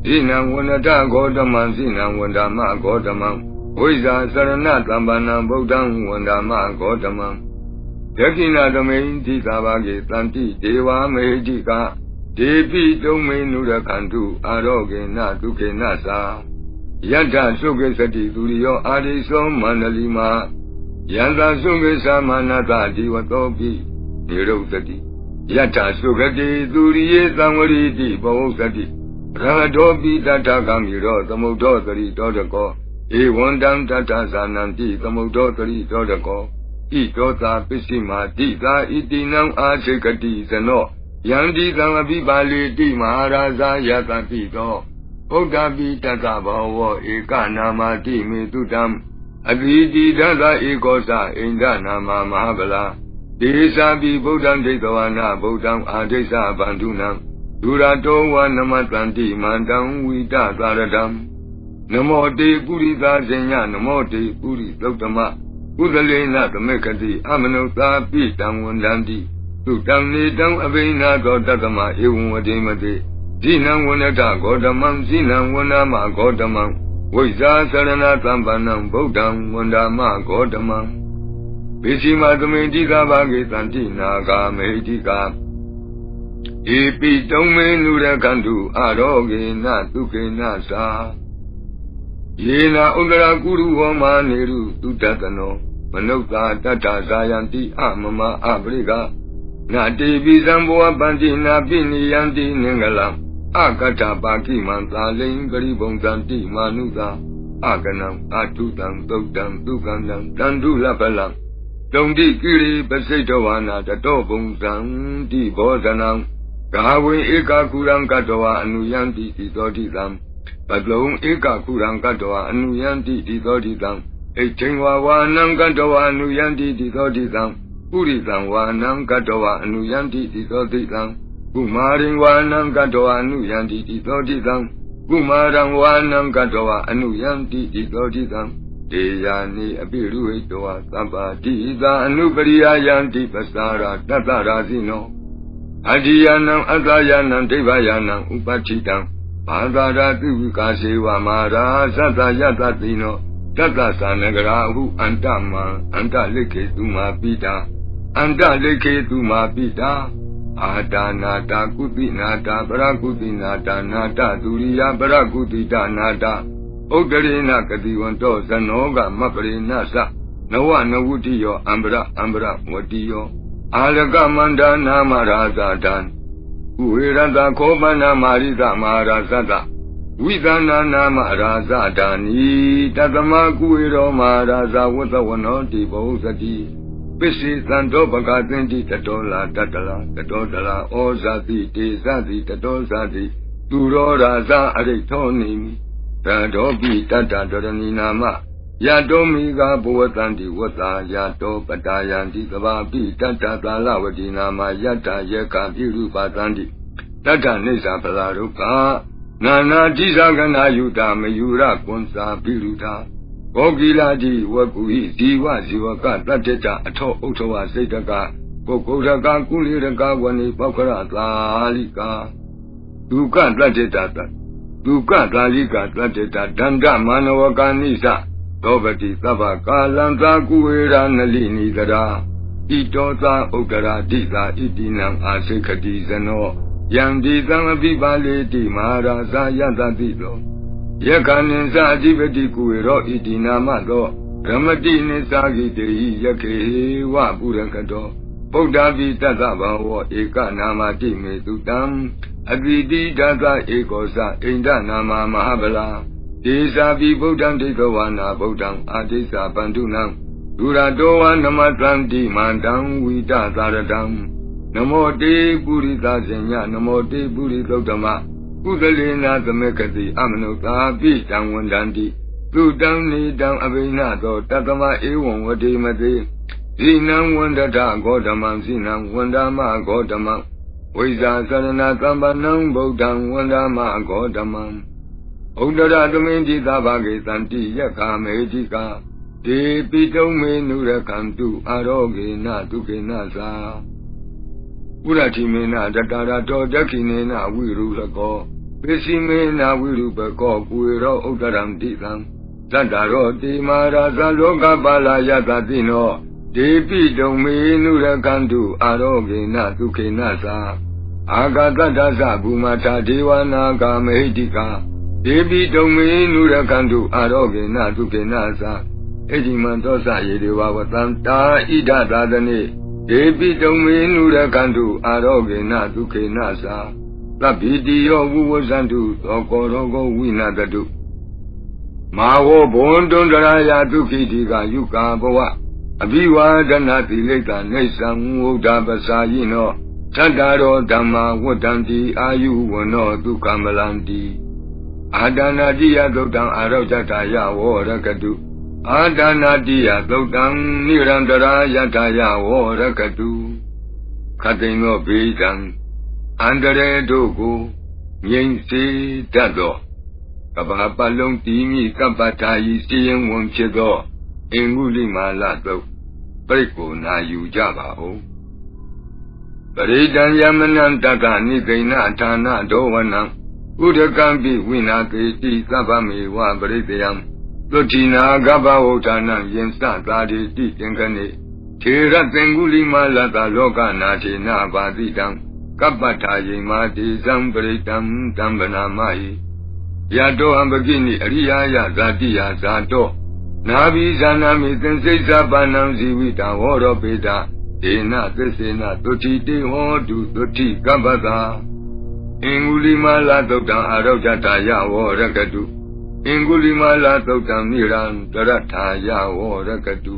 Speaker 1: ဇိနံဝန္တဂောတမံဇိနံဝန္ဒာမဂောတမံဝိဇ္ဇာသရဏတံပါဏံဗုဒ္ဓံဝန္ဒာမဂောတမံဒခိဏသမိန်တိသာဘာဂေတန္တိဒေဝမေဟိတိကဒေပိတုံမေနုရခန္တုအာရောဂေနဒုခေနသာယတ္ထသုခေသတိသူရိယောအာရိသောမန္တလီမယန္တာသုခေသမနတဒီဝတောပိနိရုဒ္ဓတိယတ္ထသုခတိသူရိယေသံဝရိတိဘောဝသတိရဟတောပိတတ္ထကံမိရောသမုဒ္ဒောတရိတောတကောဧဝံတံတတ္ထဇာနံတိသမုဒ္ဒောတရိတောတကော ဣတောသာပစ္စည်းမာတိသာဣတိနံအာစိကတိဇနောယံတိသံအပိပါလေတိမဟာရာဇာယတတိသောဗုဒ္ဓပိတတ္တဘောဝဧကနာမတိမေတုတံအဘိတိဒသဧကောသအိန္ဒနာမမဟာဗလာဒေသာပိဗုဒ္ဓံဒိဋ္ဌဝနာဗုဒ္ဓံအာဒိသဗန္ဓုနံဒုရတောဝနမတန္တိမန္တံဝိတသာရတံနမောတေပုရိသဇညနမောတေပုရိသုတ္တမကုသလေနသမေကတိအမနုသာပိတံဝန္တန္တိသုတံနေတံအဘိနာသောတတ္တမဧဝံဝတိမတိဇိနံဝနတဂေါတမံဇိနံဝနာမဂေါတမံဝိဇ္ဇာသရဏသံပန္နံဗုဒ္ဓံဝန္ဒာမဂေါတမံပိစီမသမိန်တိကဘာဂေတန္တိနာဂာမေတိကာဧပိတုံမေနုရကန္တုအာရောဂေနသုခေနသာယေနာဥဒ္ဒရာကုရုဟောမာနေရုသုတတနောမနုဿာတတ္တဇာယံတိအမမအပရိကနာတိပိသံဘောပန္တိနာပိနိယံတိနင်္ဂလံအကတ္တပါကိမံသာလိံဂရိဘုံသံတိမာနုသာအကနံအတုတံသုတ်တံသုကံတံတန္တုလပလံတုံတိကိရိပစိတ္တဝါနာတတောဘုံသံတိဘောဇနံဂါဝေဧကကုရံကတ္တဝါအနုယံတိတိသောတိသံပတလုံဧကကုရံကတ္တဝါအနုယံတိတိသောတိသံဣဋ္ဌိဝါဝါနံကတ္တဝါအနုယံတိတိသောတိသံပုရိသံဝါနံကတ္တဝါအနုယံတိတိသောတိသံကုမာရိဝါနံကတ္တဝါအနုယံတိတိသောတိသံကုမာရံဝါနံကတ္တဝါအနုယံတိတိသောတိသံတေယာနိအပိရုဟိတဝါသဗ္ဗတိသာအနုပရိယယံတိပစာရာတတ္တရာဇိနောအဓိယနံအတ္တယနံဒိဗ္ဗယနံဥပဋ္ဌိတံဘာသာရာတိဝိကာစေဝမာရာသတ္တယတတိနောတတ္တသနဂရာဟုအန္တမံအန္တလိခေတုမာပိတာအန္တလိခေတုမာပိတာအာတာနာတာကုတိနာတာပရကုတိနာတာနာတဒုရိယပရကုတိတနာတာဥဒ္ဒရေနကတိဝန္တောဇနောကမပရိနသနဝနဝုတိယောအံပရဝတိယောအာလကမန္ဒနာမရာဇာတံဥဝေရတခောပနာမာရိသမဟာရာဇတဝိသနာနာမရာဇတာနိတတမကုဝေရောမဟာရာဇဝတ္တဝနောတိဘောဇတိပစ္စေသံတောပကသင်္တိတတောလာတတလာတတောတလာဩဇာတိတေဇတိတတောဇတိသူရောရာဇအရိထောနိမိတတောပိတတ္တဒရဏီနာမယတောမိဂဘဝတန္တိဝတ္တာယတောပတာယန္တိသဘာပိတတ္တသာလဝတိနာမယတ္တယေကပိရုပသန္တိတတ္တနိစ္စပလာရုကနာနာတိဇဂနာယုတာမယုရကွန်စာပိရုတာဘောဂီလာတိဝကုဟိဇီဝဇီဝကတတ္တတအထောဥထဝစိတ်တကပုဂ္ဂုရကကုလိရကဝနိပောက္ခရသာလိကာဒုက္ခတတ္တတဒုက္ခသာလိကာတတ္တတဒန္တမာနဝကာနိသသောပတိသဗ္ဗကာလံသာကုဝေရနလိနိတရာဣတောသာဥဒ္ဒရာတိသာဣတိနံအာစိခတိဇနောယံဒီသံအပိပါလေတိမဟာရာဇာယတတိသောယက္ခဏိသအဓိပတိကုဝေရောဣတိနာမသောရမတိနိသဂိတေဟိယခေဝပုရကတောဗုဒ္ဓပိတတ္တဘာဝဧကနာမတိမေတုတံအပိတိဒသဧကောသအိန္ဒနာမမဟာဗလာဒေသာပိဗုဒ္ဓံဒိဋ္ဌဝါနာဗုဒ္ဓံအာဒိသဗန္ဓုနံဒုရတောဝနမတန္တိမန္တံဝိတသာရတံနမောတေပုရိသဇညနမောတေပုရိသုတ္တမကုသလေနာသမေကတိအမနုသာပိတံဝန္တန္တိသုတံနေတံအဘိနသောတတမဧဝံဝတိမတိဇိနံဝန္တတဂေါတမံဇိနံဝန္ဒမဂေါတမံဝိဇ္ဇာသရဏသံပနံဗုဒ္ဓံဝန္ဒမဂေါတမံဥဒ္ဒရသမိန်တိသဗ္ဗဂေသန္တိယက္ခမေတိကာဒေပိတုံမေနုရကံတုအာရောဂေနဒုက္ခေနသာဥရတိမေနတတရာတောဒက္ခိနေနဝိရုလကောပိစီမေနဝိရုပကောကုဝေရောဥဒ္ဒရံတိသံသတ္တရောတိမာရာဇလောကပါလာယတတိနောဒေပိတုံမေနုရကံတုအာရောဂေနဒုက္ခေနသာအာဂတတ္တသဘူမထာဒေဝနာဂာမေဟိတိကာဒေပိတုံမေနုရကံတုအာရောဂေနဒုက္ခေနသာဣတိမံသောသယေဒေဝဝတံတာဣဒသာသနေဒေပိတုံမေနုရကံတုအာရောဂေနဒုက္ခေနသာသဗ္ဗိတိယောဝုဝဇန္တုသောကောရောဂောဝိနတတုမာဝောဘွန်တွန္ဒရာယဒုက္ခိတိကယုကာဘဝ အဘိဝါဒနာတိလိတ္တနေသံဝုဒ္ဓပစာယိနောသတ္တရောဓမ္မာဝတ္တံတိအာယုဝနောဒုက္ခမလံတိအာဒါနာတိယသုတ်တံအာရောဇတယဝရကတုအာဒါနာတိယသုတ်တံနိရန္တရာယတယဝရကတုခတိန်သောဘေးတံအန္တရေတို့ကိုငြိမ်စေတတ်သောကဘာပတ်လုံးတည်မိကပ္ပထာယီစီရင်ဝန်ဖြစ်သောအင်္ဂုလိမာလသုတ်ပြိက္ကိုနာယူကြပါဦးပရိဒံယမနံတတနိသိဏဌာနဒောဝနံဥဒကံပိဝိနာတေတိသဗ္ဗမေဝပရိတယံသုတိနာကပ္ပဝဋ္ဌာနံယင်စသာတိတိသင်္ကနေထေရသင်္ဂုလိမာလတလောကနာထေနဘာတိတံကပ္ပထာယိမာတိဇံပရိတံတံဗနာမဟိယတောအံပကိနိအရိယာယဇာတိယဇာတောနာဘိဇာနာမိသင်္စိစ္ဆပါဏံဇီဝိတံဟောရောပေတဒေနသစ္စေနသုတိတေဟောတုသုတိကပ္ပတာအင်္ဂုလိမာလသုတ်တံအာရောဇတယဝရကတုအင်္ဂုလိမာလသုတ်တံနိရံတရထာယဝရကတု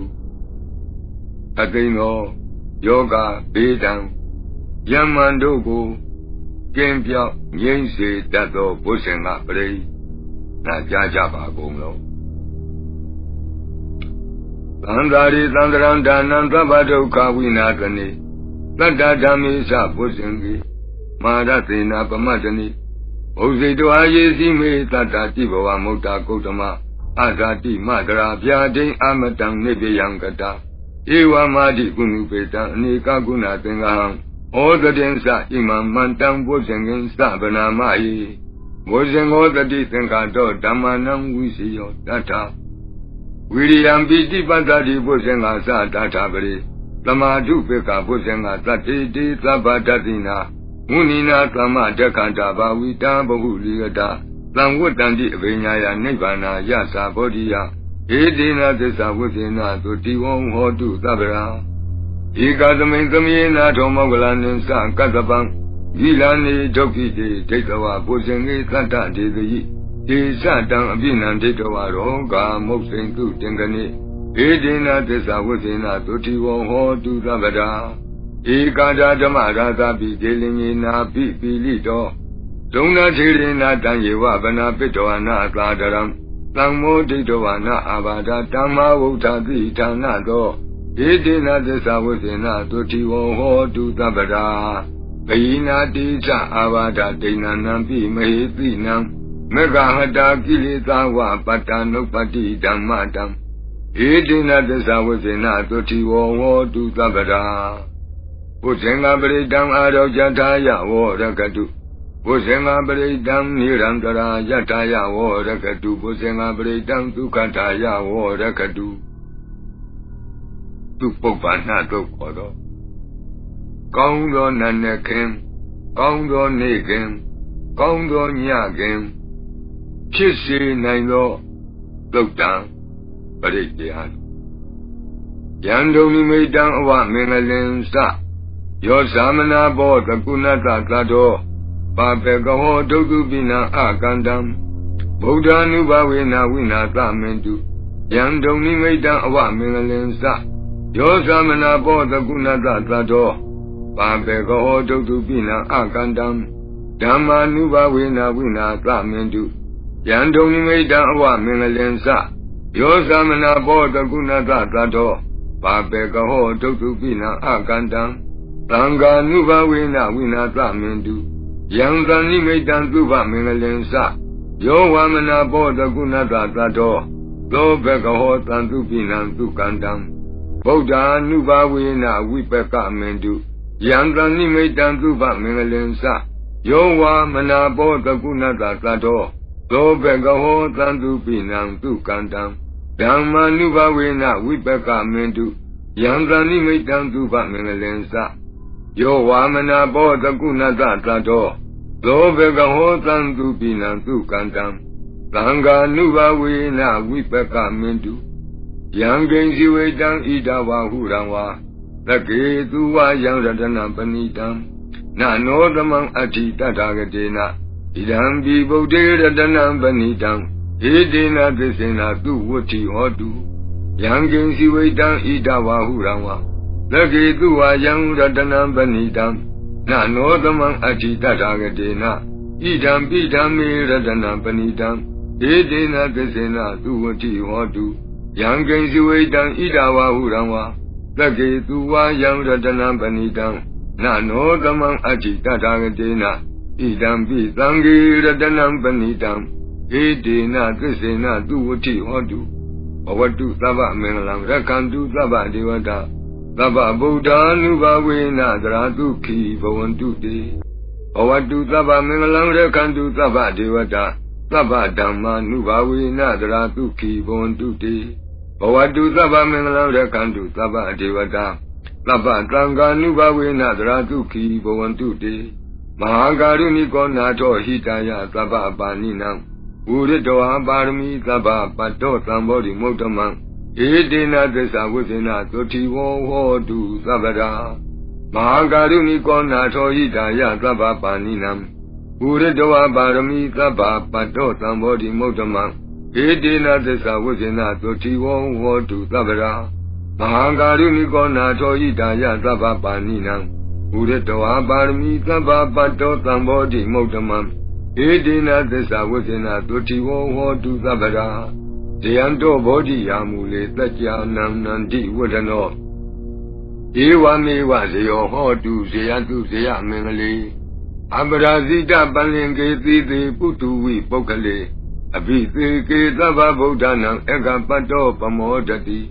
Speaker 1: အသိသောယောဂဘေးတံယမန်တို့ကိုကင်းပြောက်ငြိမ့်စေတတ်သောဘုရှင်ကပရိနာကြားကြပါကုန်လောသံဃာရိသံဃရံဒါနံသဗ္ဗဒုက္ခဝိနာသနိသတ္တဓမ္မေသဘုရှင်ကိမာရသေနာပမတ္တနိဘုဇိတောအာယေစီမေသတ္တတိဘဝမုဒ္ဒကုတ္တမအာဇာတိမတရာဗျာဒိအမတံနိဗ္ဗယံကတာဧဝမာတိကုဏုပေတံအနေကကုဏသင်္ဃဟံဩသတိသဣမံမန္တံဘုဇင်္ဂင်သဗ္ဗနာမဟိဘုဇင်္ဂောတတိသင်္ဃတောဓမ္မနံဝိစီယောတတ္ထဝိရိယံပိတိပတ္တိဘုဇင်္ဂသတ္ထပရိသမာဓုပေကဘုဇင်္ဂသတ္တိတိသဗ္ဗတတိနာမုနိနာသမ္မတက္ခန္တာဘာဝိတံဘဟုလိယတာသံဝတ္တန္တိအဘိညာယနိဗ္ဗာနာယသဘောဓိယဧတေနသစ္စာဝိသေနသုတိဝံဟောတုသဗ္ဗရာဧကသမိန်သမေနာထောမောကလနိသကတ္တပံဤလန်နေဒုက္ခိတေဒိဋ္ဌဝဘုဇင်္ဂေသတ္တဒေသယိဒေသတံအပိနံဒိဋ္ဌဝရောဂာမုတ်စိန်တုတင်္ဂနေဧတေနသစ္စာဝိသေနသုတိဝံဟောတုသဗ္ဗရာဧကာဓဓမ္မရာသပိဒေလင်္ဂေနာပိပိလိတောဒုံနာထေရေနာတံယေဝဗနာပိတောနာသာဒရံသံမောဒိဋ္ဌဝနာအာဘာဒဓမ္မဝုဋ္ဌတိဌာနသောဧတေနသစ္စာဝိသေနသုတိဝံဟောတုသဗ္ဗရာဘိနာတိသအာဘာဒဒိဏနံပိမဟိတိနံမေဃဟတာကိလေသာဝပတ္တနုပတ္တိဓမ္မတံဧတေနသစ္စာဝိသေနသုတိဝံဟောတုသဗ္ဗရာဘုဇင်္ဂပရိတံအာရောဇထာယဝရကတုဘုဇင်္ဂပရိတံနိရန္တရာယထာယဝရကတုဘုဇင်္ဂပရိတံဒုက္ခထာယဝရကတုသူပုပ္ပန္နတို့ခေါ်တော့ကောင်းသောနတ်နဲ့ခင်ကောင်းသောနေ့ခင်ကောင်းသောညခင်ဖြစ်စေနိုင်သောသုတ်တံပရိတရားယံဒုံနိမိတံအဝမင်္ဂလင်စယောသမနာဘောတကုဏတသတ္တောပါပေကဟောဒုက္ခပိနံအကန္တံဗုဒ္ဓ ानु ဘဝေနဝိနာသမင်တုယံဒုံနိမိတံအဝမင်္ဂလင်စယောသမနာဘောတကုဏတသတ္တောပါပေကဟောဒုက္ခပိနံအကန္တံဓမ္မာနုဘဝေနဝိနာသမင်တုယံဒုံနိမိတံအဝမင်္ဂလင်စယောသမနာဘောတကုဏတသတ္တောပါပေကဟောဒုက္ခပိနံအကန္တံသံဃာနုဘဝေနဝိနာသမင်တုယံသနိမိတံသုဘမင်္ဂလင်စယောဝမနာဘောတကုဏတသတ္တောသောဘကဟောတံသုပိနံသုကန္တံဗုဒ္ဓ ानु ဘဝေနဝိပကမင်တုယံသနိမိတံသုဘမင်္ဂလင်စယောဝမနာဘောတကုဏတသတ္တောသောဘကဟောတံသုပိနံသုကန္တံဓမ္မာနုဘဝေနဝိပကမင်တုယံသနိမိတံသုဘမင်္ဂလင်စယောဝမနာဘောတကုဏတသတ္တောသောဘကဟောတံသုပိနံသုကန္တံသံဃာနုဘဝေနဝိပကမင်တုယံကိဉ္စီဝေတံဣဒဝဟုရံဝါသကေသူဝယံရတနံပဏိတံနနောသမံအဋ္ဌိတတဂတေနဣဒံပိဗုဒ္ဓေရတနံပဏိတံဧတေနသစ္စေနသူဝဋ္ဌိဟောတု Yangin Siwaitan Idawa Hurawa, Lagi Dua Yang Ratanam Banidam, Na Northamang Achita Tagadena, Idam Bidami Ratanam Banidam, Edena Desena Duati Hodu, Yangin Siwaitan Idawa Hurawa, Lagi Dua Yang Ratanam Banidam, Na Northamang Achita Tagadena, Idam Bidangi Ratanam Banidam, Edena Desena Duati Hodu. Awadu Taba Mengalam Rakandu Taba Devata Taba Buddha Nubawena Dratuki Bawantuti Awadu Taba Mengalam Rakandu Taba Devata Taba Dhamma Nubawena Dratuki Bawantuti Awadu Taba Mengalam Rakandu Taba Devata Taba Tanga Nubawena Dratuki Bawantuti Mahagaruni Konato Hitaya Taba Paninam Uridoa Barmi Taba Pato Tambori Motaman Edena Desa Within Toti Wo Du Sabada Mahagaruni Kona Toita Ya Taba Paninam Uridoa Barmi Taba Pato Tambori Motaman Edena Desa Within Toti Wo Du Sabada Mahagaruni Kona Toita Ya Taba Paninam Uridoa Barmi Taba Pato Tambori Motaman Edena Desa Within Toti Wo Du Sabada Deyanto Bodhi Yamule Tatya Nandi Wadano Ewa Mewa Zeo Hodu Zeyantu Zeya Mengale Abrazita Balinge Titi Putuwi Pokale Abiti Ke Taba Bodhanam Eka Pato Pamodati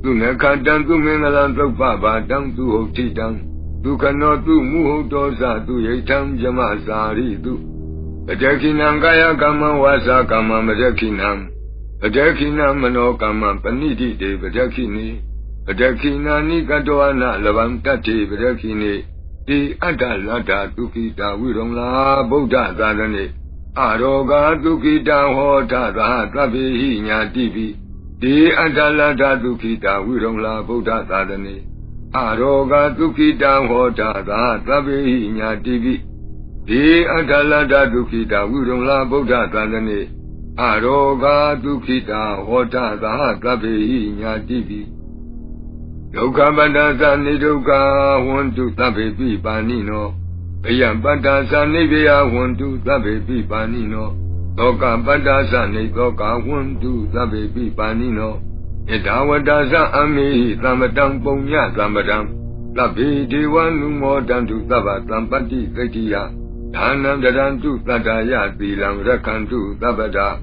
Speaker 1: Tunakatan Tu Mengalan Tokpaba Dang Tu Hotitan Tu Kano Tu Muhotosa Tu Yetam Jamasari Tu Ajakinam Gaya Kama Wasa Kama Majakinam Ajakinam Mano Kama Paniti De Vajakini Ajakina Nikatoana Lavam Tati Vajakini Di Adalata Tukita Wirongla Buddha Zadane Aroga Tukita Hota Tabi Nyatibi Di Adalata Tukita Wirongla Buddha Zadane Aroga Tukita Hota Tabi Nyatibi Di Adalada Dukita Wirongla Buddha Tadane Aroga Dukita Hota Tabi Nyatibi Yoga Badasa Niduka Wantu Tabi Panino Ayam Badasa Nivea Wantu Tabi Panino Toka Badasa Nitoka Wantu Tabi Panino Etawadasa Ami Tamadam Punya Tamadam Tabi Diwanu Modantu Taba Tampati Katiya Dhanam Dadantu Tadaya Bilang Rakantu Tabada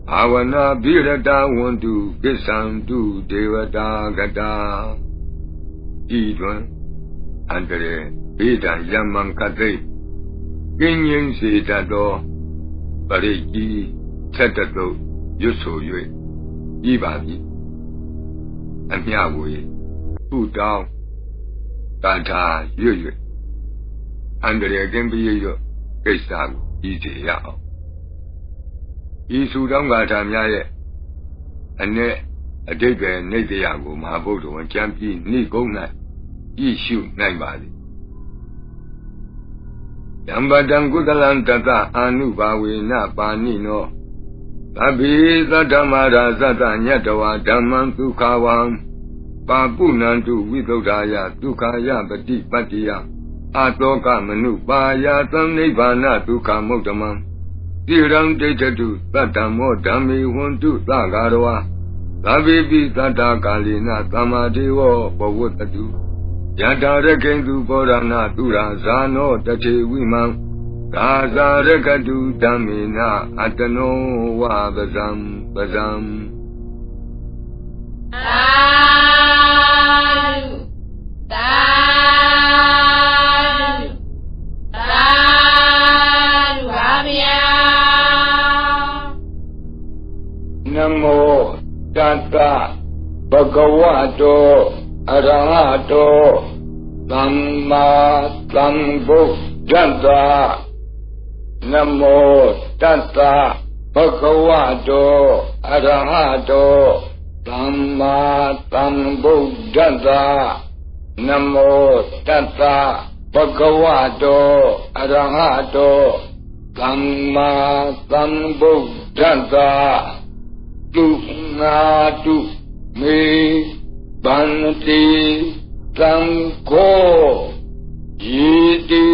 Speaker 1: Avana Birata Wantu Kisantu Devata Gata Idwan Andre Vedan Yaman Kate Kinyin Sitato Pariki Setato Yuso Yue Ibabi Amyawe Putao Tata Yue Andre Gembi Yo Kesa Ije Yao Isu Danga Tamya Ane Adebe Nedeyago Mahabodo and Champi Nikona Ishu Naibadi Yambadam Gudalan Tata Anubawe Na Panino Tabi Zadamara Zata Nyatawa Daman Tukawam Babunantu Vidodaya Tukaya Bati Patia Atoka Manu Baya Tamnibana Tuka Motaman Tirang Detatu Tatamo Dami Wantu Tagarwa Tabibi Tata Kalina Tamadewo Pawutatu Yata Rekendu Borana Tura Zano Tate Wiman Gaza Rekadu Damina Atano Wa Bazam Namo Tata Bhagavato Arahato Samma Sambuddhassa Namo Tata Bhagavato Arahato Samma Sambuddhassa Namo Tata Bhagavato Arahato Samma Sambuddhassa Tu me banati tangko yidi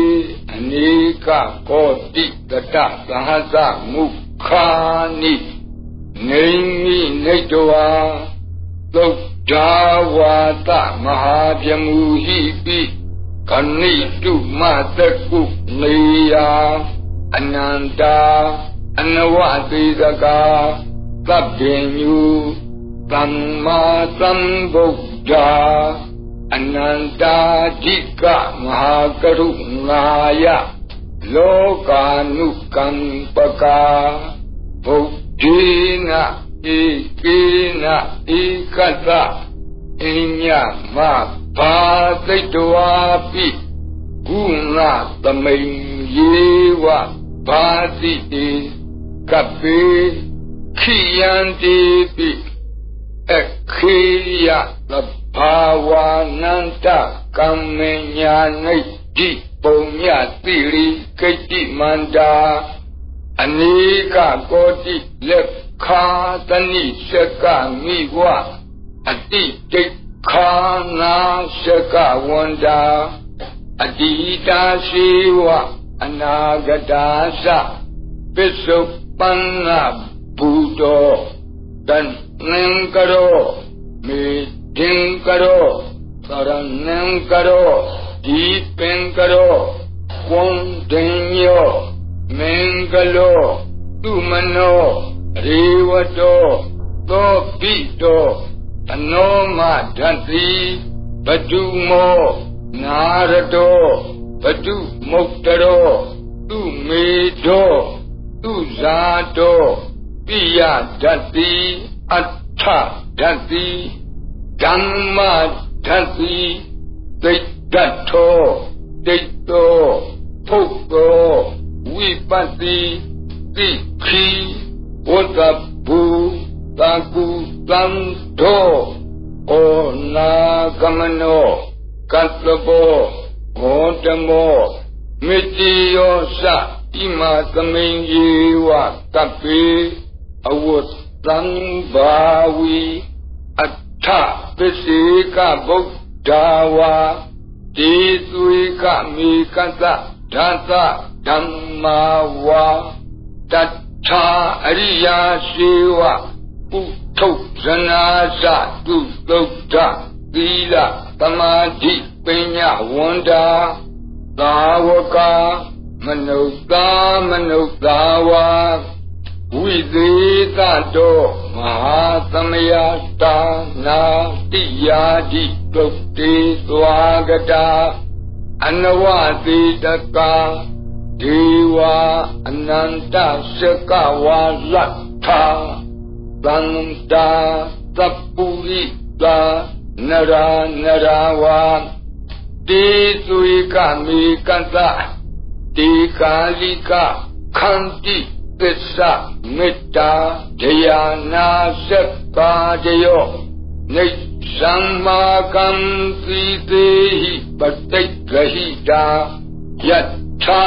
Speaker 1: anika koti kata sahasa mukhani naimi naitwa Dawata Mahabhyamuhipi Kanitu Mataku Niya Ananda Anavatisaka Sabhenyu Tamma Sambuddha Ananda Jika Mahakarunaya Lokanukampaka Buddhina Ikina ikata inya ma bhasaitwapi guna tamain yewa bhasiti kape khiyantipi akhiya bhavananta kammenyanai punya tiri keti manda anika koti lekha tani shaka miwa ati khana shaka wanda adita shiwa anagata sa Visupanna Buddha dan nengkaro medingkaro saranengkaro dipengkaro kondenyo mengalo tumano Riwato Topito Anoma Dhanti Badumo Narado Badu Moktaro Tumedo Tuzado Piya Dhanti Atta Dhanti Dhamma Dhanti Dedato Dedo Pukto Vipati Tikhi Wadabu Taku Tanto Ona Kamano Katlabo Godamo Mitiyosa Ima Kaminjiwa Tapi Awut Tangbawi Atta Pisika Buddhawa Tituika Mikata Data Dhammawa Tha Ariya Shiva Uttoksanasa Dutta Sila Samadhi Penya Wanda Dawaka Manuktawa Viditato Mahasamayata Natiyadi Tukti Swagata Anavaditaka Dewa Ananta Sakawa Latha Santa Sapurita Nara Narawa Desuika Mikanta Dekalika Kanti Pissa Metta Jayana Sakka Jayo Nishammakam Sitehi Patigrahita Yatha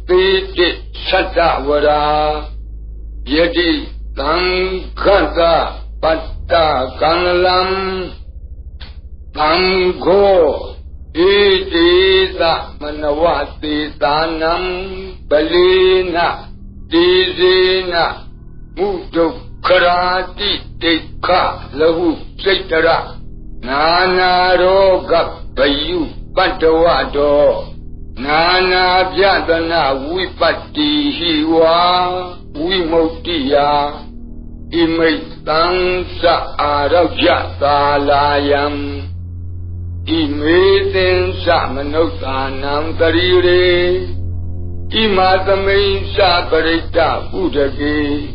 Speaker 1: Tete Satavara Yadi Sankata Patta Kanalam Tangko Idisa Manavati Sanam Balina Dizina Mudukharati Dekha Lahu Saitara Nana Roga Bayu Pantavado Nana Vyadana Vipati Hiwa Vimoktiya Imaitan Sa Arabhya Salayam Imaitan Sa Manuktanam Tarire Imatamain Sa Parita Udage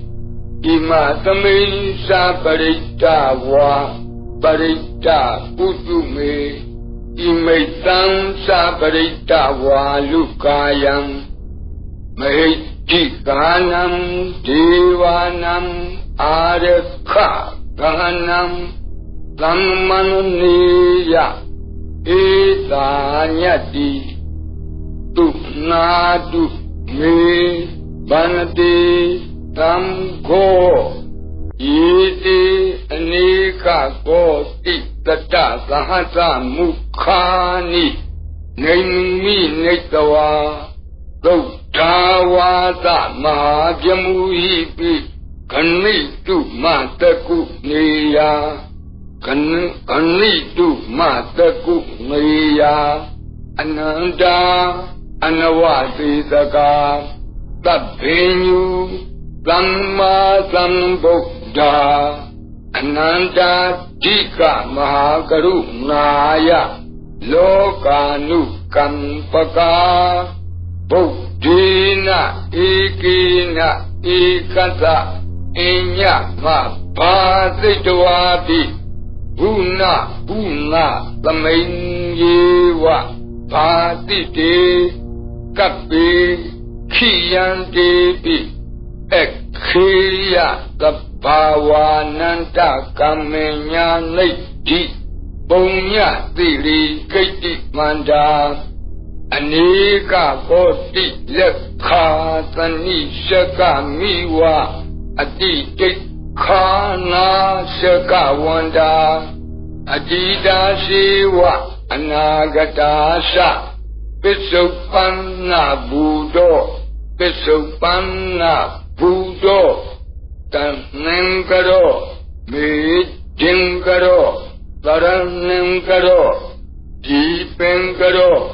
Speaker 1: Imatamain Sa Parita Wa Parita Udume Imaitan Sa Parita Wa Lukayam Mahitikanam Devanam Arakha Gahanam Sammanuniya Etanyati Tunadu Me Banati Tamko Yiti anika koti tata sahasa mukhani Naimi netawa Gautawa sa mahajyamuhipi Kanitu mataku niya Kanitu mataku niya Ananda anawati saka Tabbinyu Samma Sambuddha Ananda Dika Mahakarunaya Lokanu Kampaka Buddhina Ikina Ikata Inya Mabhasitwapi Buna Tamenyewa Bhasite Kapi Kiyandepi Ekhiya Tabawananda Kamenya Niti Punya Tiri Kiti Manda Anika Koti Lekha Tanishaka Miwa Ati Khana Shaka Wanda Adida Shiwa Anagadasha Pisupana Budo Pisupana Budo Tanengaro Mijingaro Taranengaro Deepengaro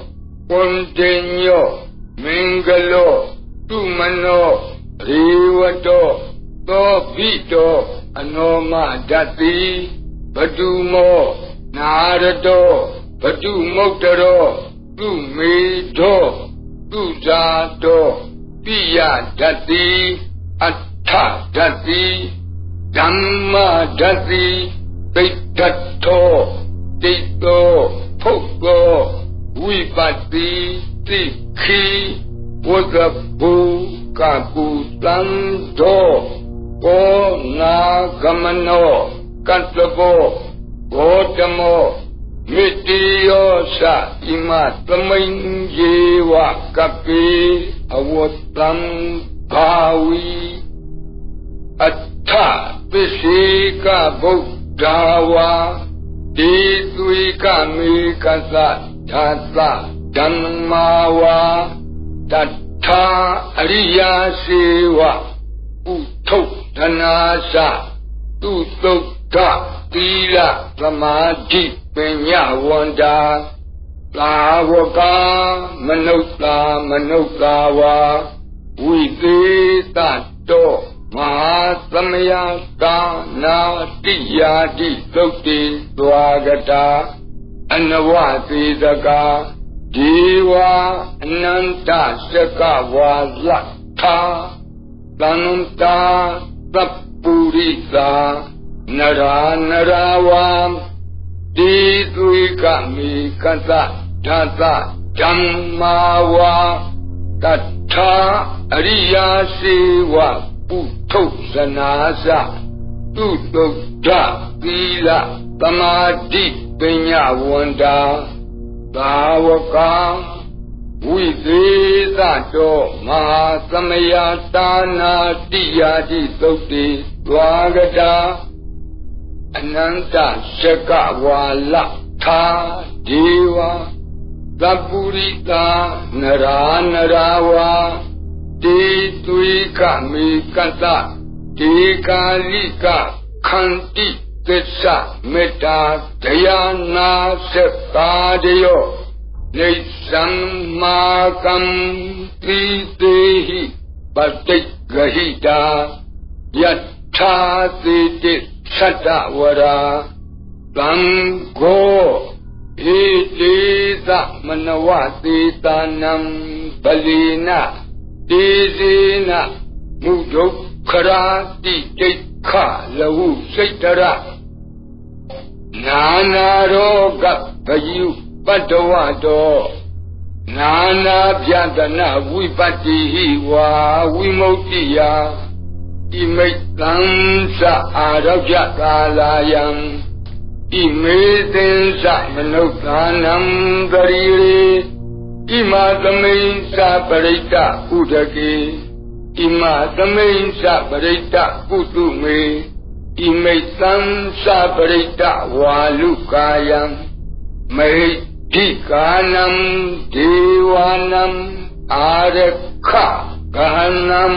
Speaker 1: Continue Mingalo Tumano Riwato Tobito Anoma Dati Badumo Narado Badumotaro Tumido Tuzato Piya Dati Atta Dati Dhamma Dati Titato Tito Poko Vipati Tikhi Wagabu Kaku Tando Ko Nagamano Kantabo Gotamo Mitiosa Ima Tamanjewa Kapi Awatam Bawi Atta Pisika Buddhawa Tituika Mikasa Tata Dhammawa Tata Ariya Sewa Utto Dhanasa Tutokta Tila Samadhi Penya Wanda Lawaka Manukawa Vidita To Mahasamaya Kana Tiyadi Sukti Swagata Anavati Saka Jiva Ananta Saka Vazlata Tanunta Sapurisa Nara Naravam Tituika Mikasa Tata Dhammawa Tata Ariya Sewa Utto Sanasa Tutokta Tila Samadhi Penya Wanda Tawaka Viditato Mahasamaya Tana Tiyadi Sukti Swagata Ananta Shakawala Tha Deva Sapurita Nara Narawa Tituika Mikasa Tikalika Khanti Tessa Metta Dayana Sekadayo Nisammakam Tritehi Patigahita Yattha Titi Satavara Tango Hitisa Manawati Tanam Balina Tizina Mudokharati Tikha Lahu Saitara Nana Roga Bayu Padawado Nana Vyadana Vipatihi Wa Vimotiya Imaitansa Arabya Kalayam Imaitansa Manukhanam Garire Ima Tamensa Parita Udaki Ima Tamensa Parita Kutume Imaitam saparita walukayam Mahitikanam devanam arakha kahanam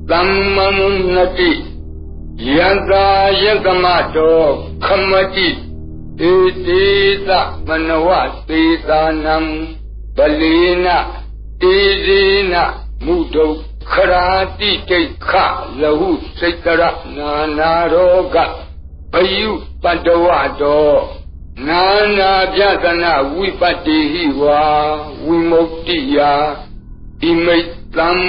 Speaker 1: Tammanunnati Yanta yakamato khamati Itita manavatitanam Balina Idina Mudo Kharati Tekha Lahu Saitara Nanaroga Bayu Padawado Nana Vyadana Vipatihiwa Vimoktiya Imaitam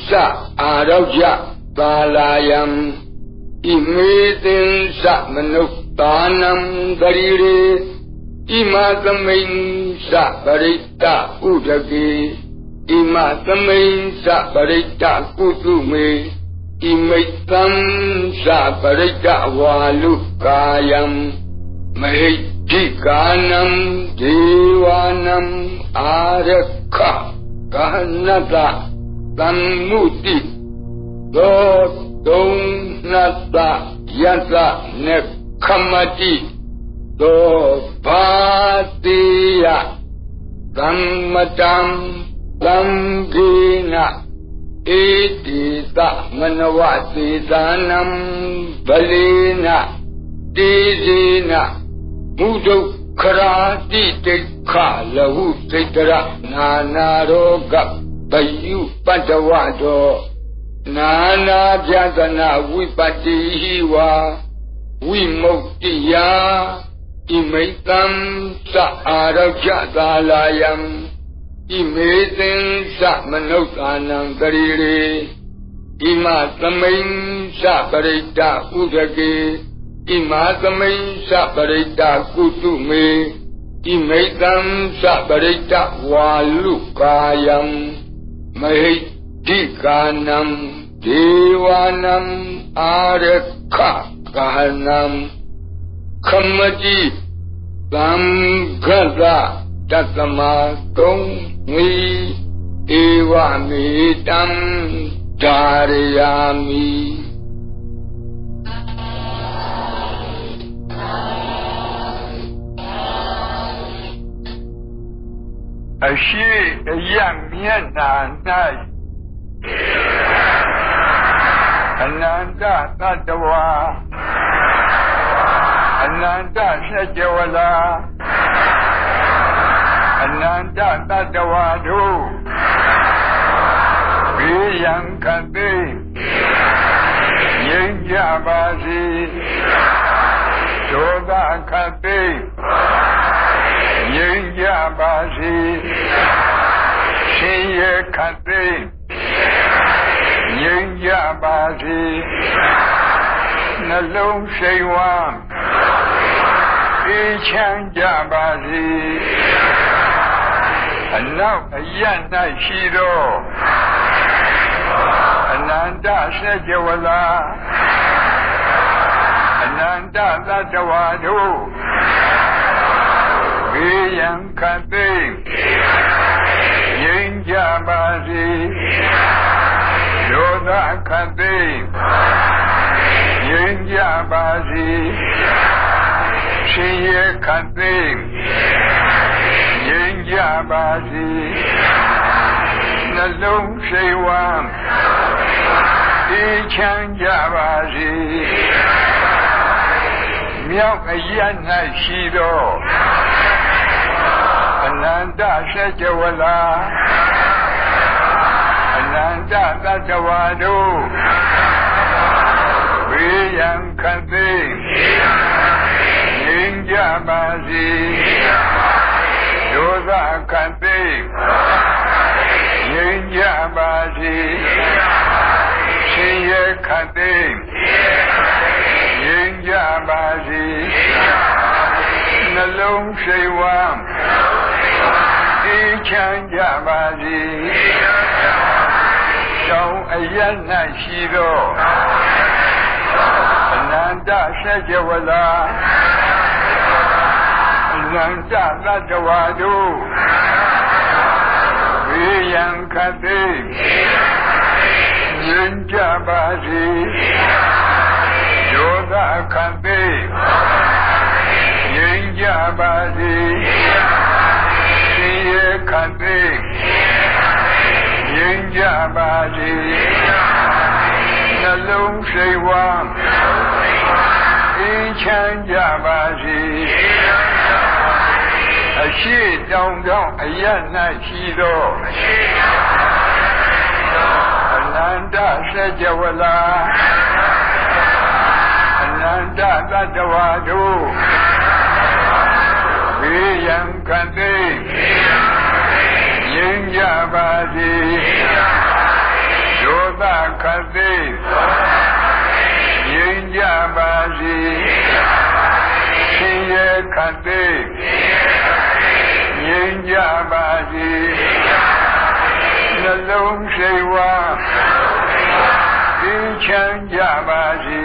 Speaker 1: Sa Arauja Balayam Imaitin Sa Manuktanam Garire Imatamin Sa Parita Udagi Imatamin sa parita kutume Imaitam sa parita walukayam Mahitikanam devanam arakha kahanata Tammuti Donata yata nekhamati Bhatiya Tammatam Langina Edita Manavati Danam Balina Dizina Mudu Karati Tekha Lahu Saitara Nanaroga Bayu Padawado Nana Vyadana Vipatihiwa Vimoktiya Imaitam Sa Arajadalayam Imaitin sa manuktanam karire Imatamin sa parita udage Imatamin sa parita kutume Imaitam sa parita walukayam Mahitikanam devanam arakha kahanam Khamati Tamgada Tatamatum Mi Evamitam Dharayami Ashi Yamyananai Ananda Tatawa Ananda Sajawala Ananda Tatawadu Viyankati Yinjabasi Sodakati Yinjabasi Shiyakati Yinjabasi Nalung Shaywan Ichanjabasi Now, Ayana Shiro Ananda Sajawala Ananda Tatawadu Viyankati Yinjabasi Sodakati Yinjabasi Shiyakati Yinjabasi Nalung Shaywan Ichanjabasi Myok Ayana Shiro Ananda Sajawala Ananda Tatawadu Viyankati Yinjabasi Sodakati Yinjabasi Shiyakati Yinjabasi Nalung Shaywan Ichanjabasi Shau Ayana Shiro Ananda Sajawala Ananda Tatawadu Viyankati Yinjabasi သခတ်သိငြိမ်းကြပါစေဆင်းရဲခတ်သိငြိမ်းကြပါစေနှလုံးစိတ်ဝမ်းအေးချမ်းကြပါစေအရှိတောင်တောင်အရ၌ရှိသောအနန္တစัจ java လာအနန္တသတ္တဝါတို့ဘေးရန်ခတ်သိငြိမ်းကြပါစေဒေါသခတ်သိငြိမ်းကြပါစေဆင်းရဲခတ်သိငြိမ်းကြပါစေနှလုံးစိတ်ဝမ်းအေးချမ်းကြပါစေ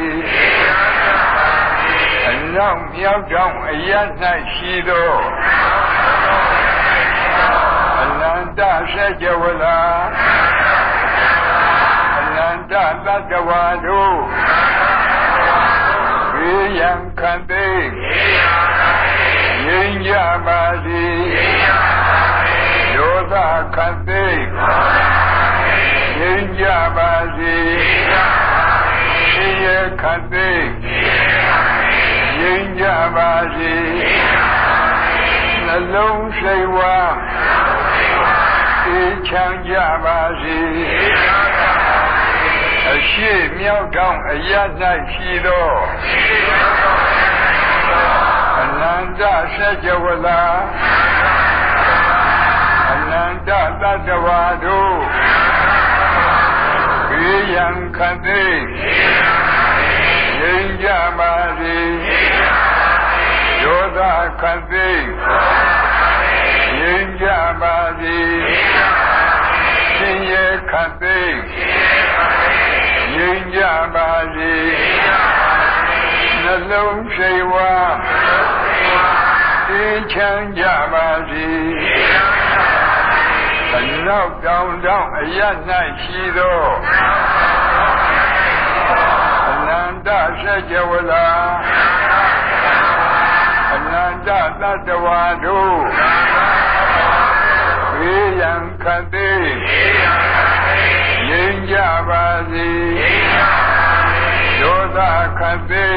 Speaker 1: အနောက်မြောက်တောင်အရ၌ရှိသောအနန္တစัจ java လာအနန္တသတ္တဝါတို့ဘေးရန်ခတ်သိငြိမ်းကြပါစေဒေါသခတ်သိငြိမ်းကြပါစေဆင်းရဲခတ်သိငြိမ်းကြပါစေနှလုံးစိတ်ဝမ်းအေးချမ်းကြပါစေအရှိမြောက်တောင်အရ၌ရှိသောအနန္တစัจ java လာအနန္တသတ္တဝါတို့ဘေးရန်ခတ်သိငြိမ်းကြပါစေဒေါသခတ်သိငြိမ်းကြပါစေဆင်းရဲခတ်သိငြိမ်းကြပါစေနှလုံးစိတ်ဝမ်းအေးချမ်းကြပါစေအနောက်တောင်တောင်အရ၌ရှိသောအနန္တစัจ java လာအနန္တသတ္တဝါတို့ဘေးရန်ခတ်သိငြိမ်းကြပါစေဒေါသခတ်သိ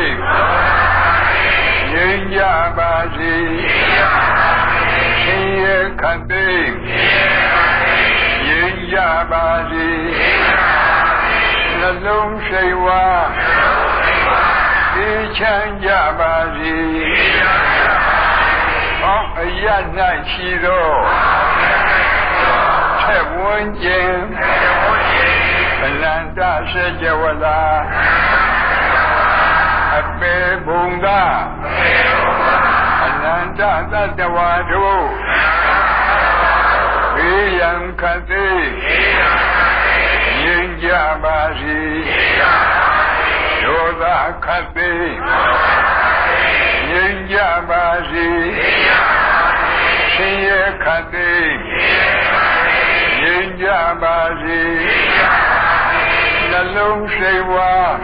Speaker 1: ငြိမ်းကြပါစေဆင်းရဲခတ်သိငြိမ်းကြပါစေနှလုံးစိတ်ဝမ်းအေးချမ်းကြပါစေဟောအရ၌ရှိသောထက်ဝန်းကျင်အနန္တစัจ java လာအပေဘုံသာအနန္တသတ္တဝါတို့ဘေးရန်ခတ်သိငြိမ်းကြပါစေဒေါသခတ်သိငြိမ်းကြပါစေဆင်းရဲခတ်သိငြိမ်းကြပါစေနှလုံးစိတ်ဝမ်း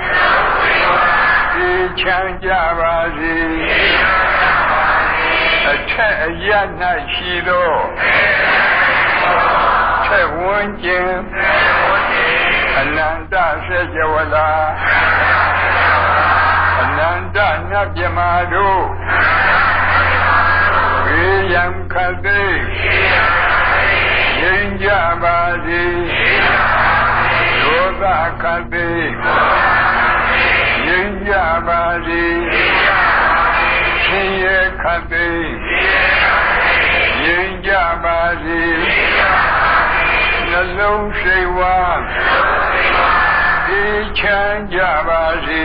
Speaker 1: အေးချမ်းကြပါစေအထက်အရ၌ရှိသောထက်ဝန်းကျင်အနန္တစัจ java လာအနန္တနတ်မြမာတို့ဘေးရန်ခတ်သိငြိမ်းကြပါစေဒေါသခတ်သိငြိမ်းကြပါစေဆင်းရဲခတ်သိငြိမ်းကြပါစေနှလုံးစိတ်ဝမ်းအေးချမ်းကြပါစေ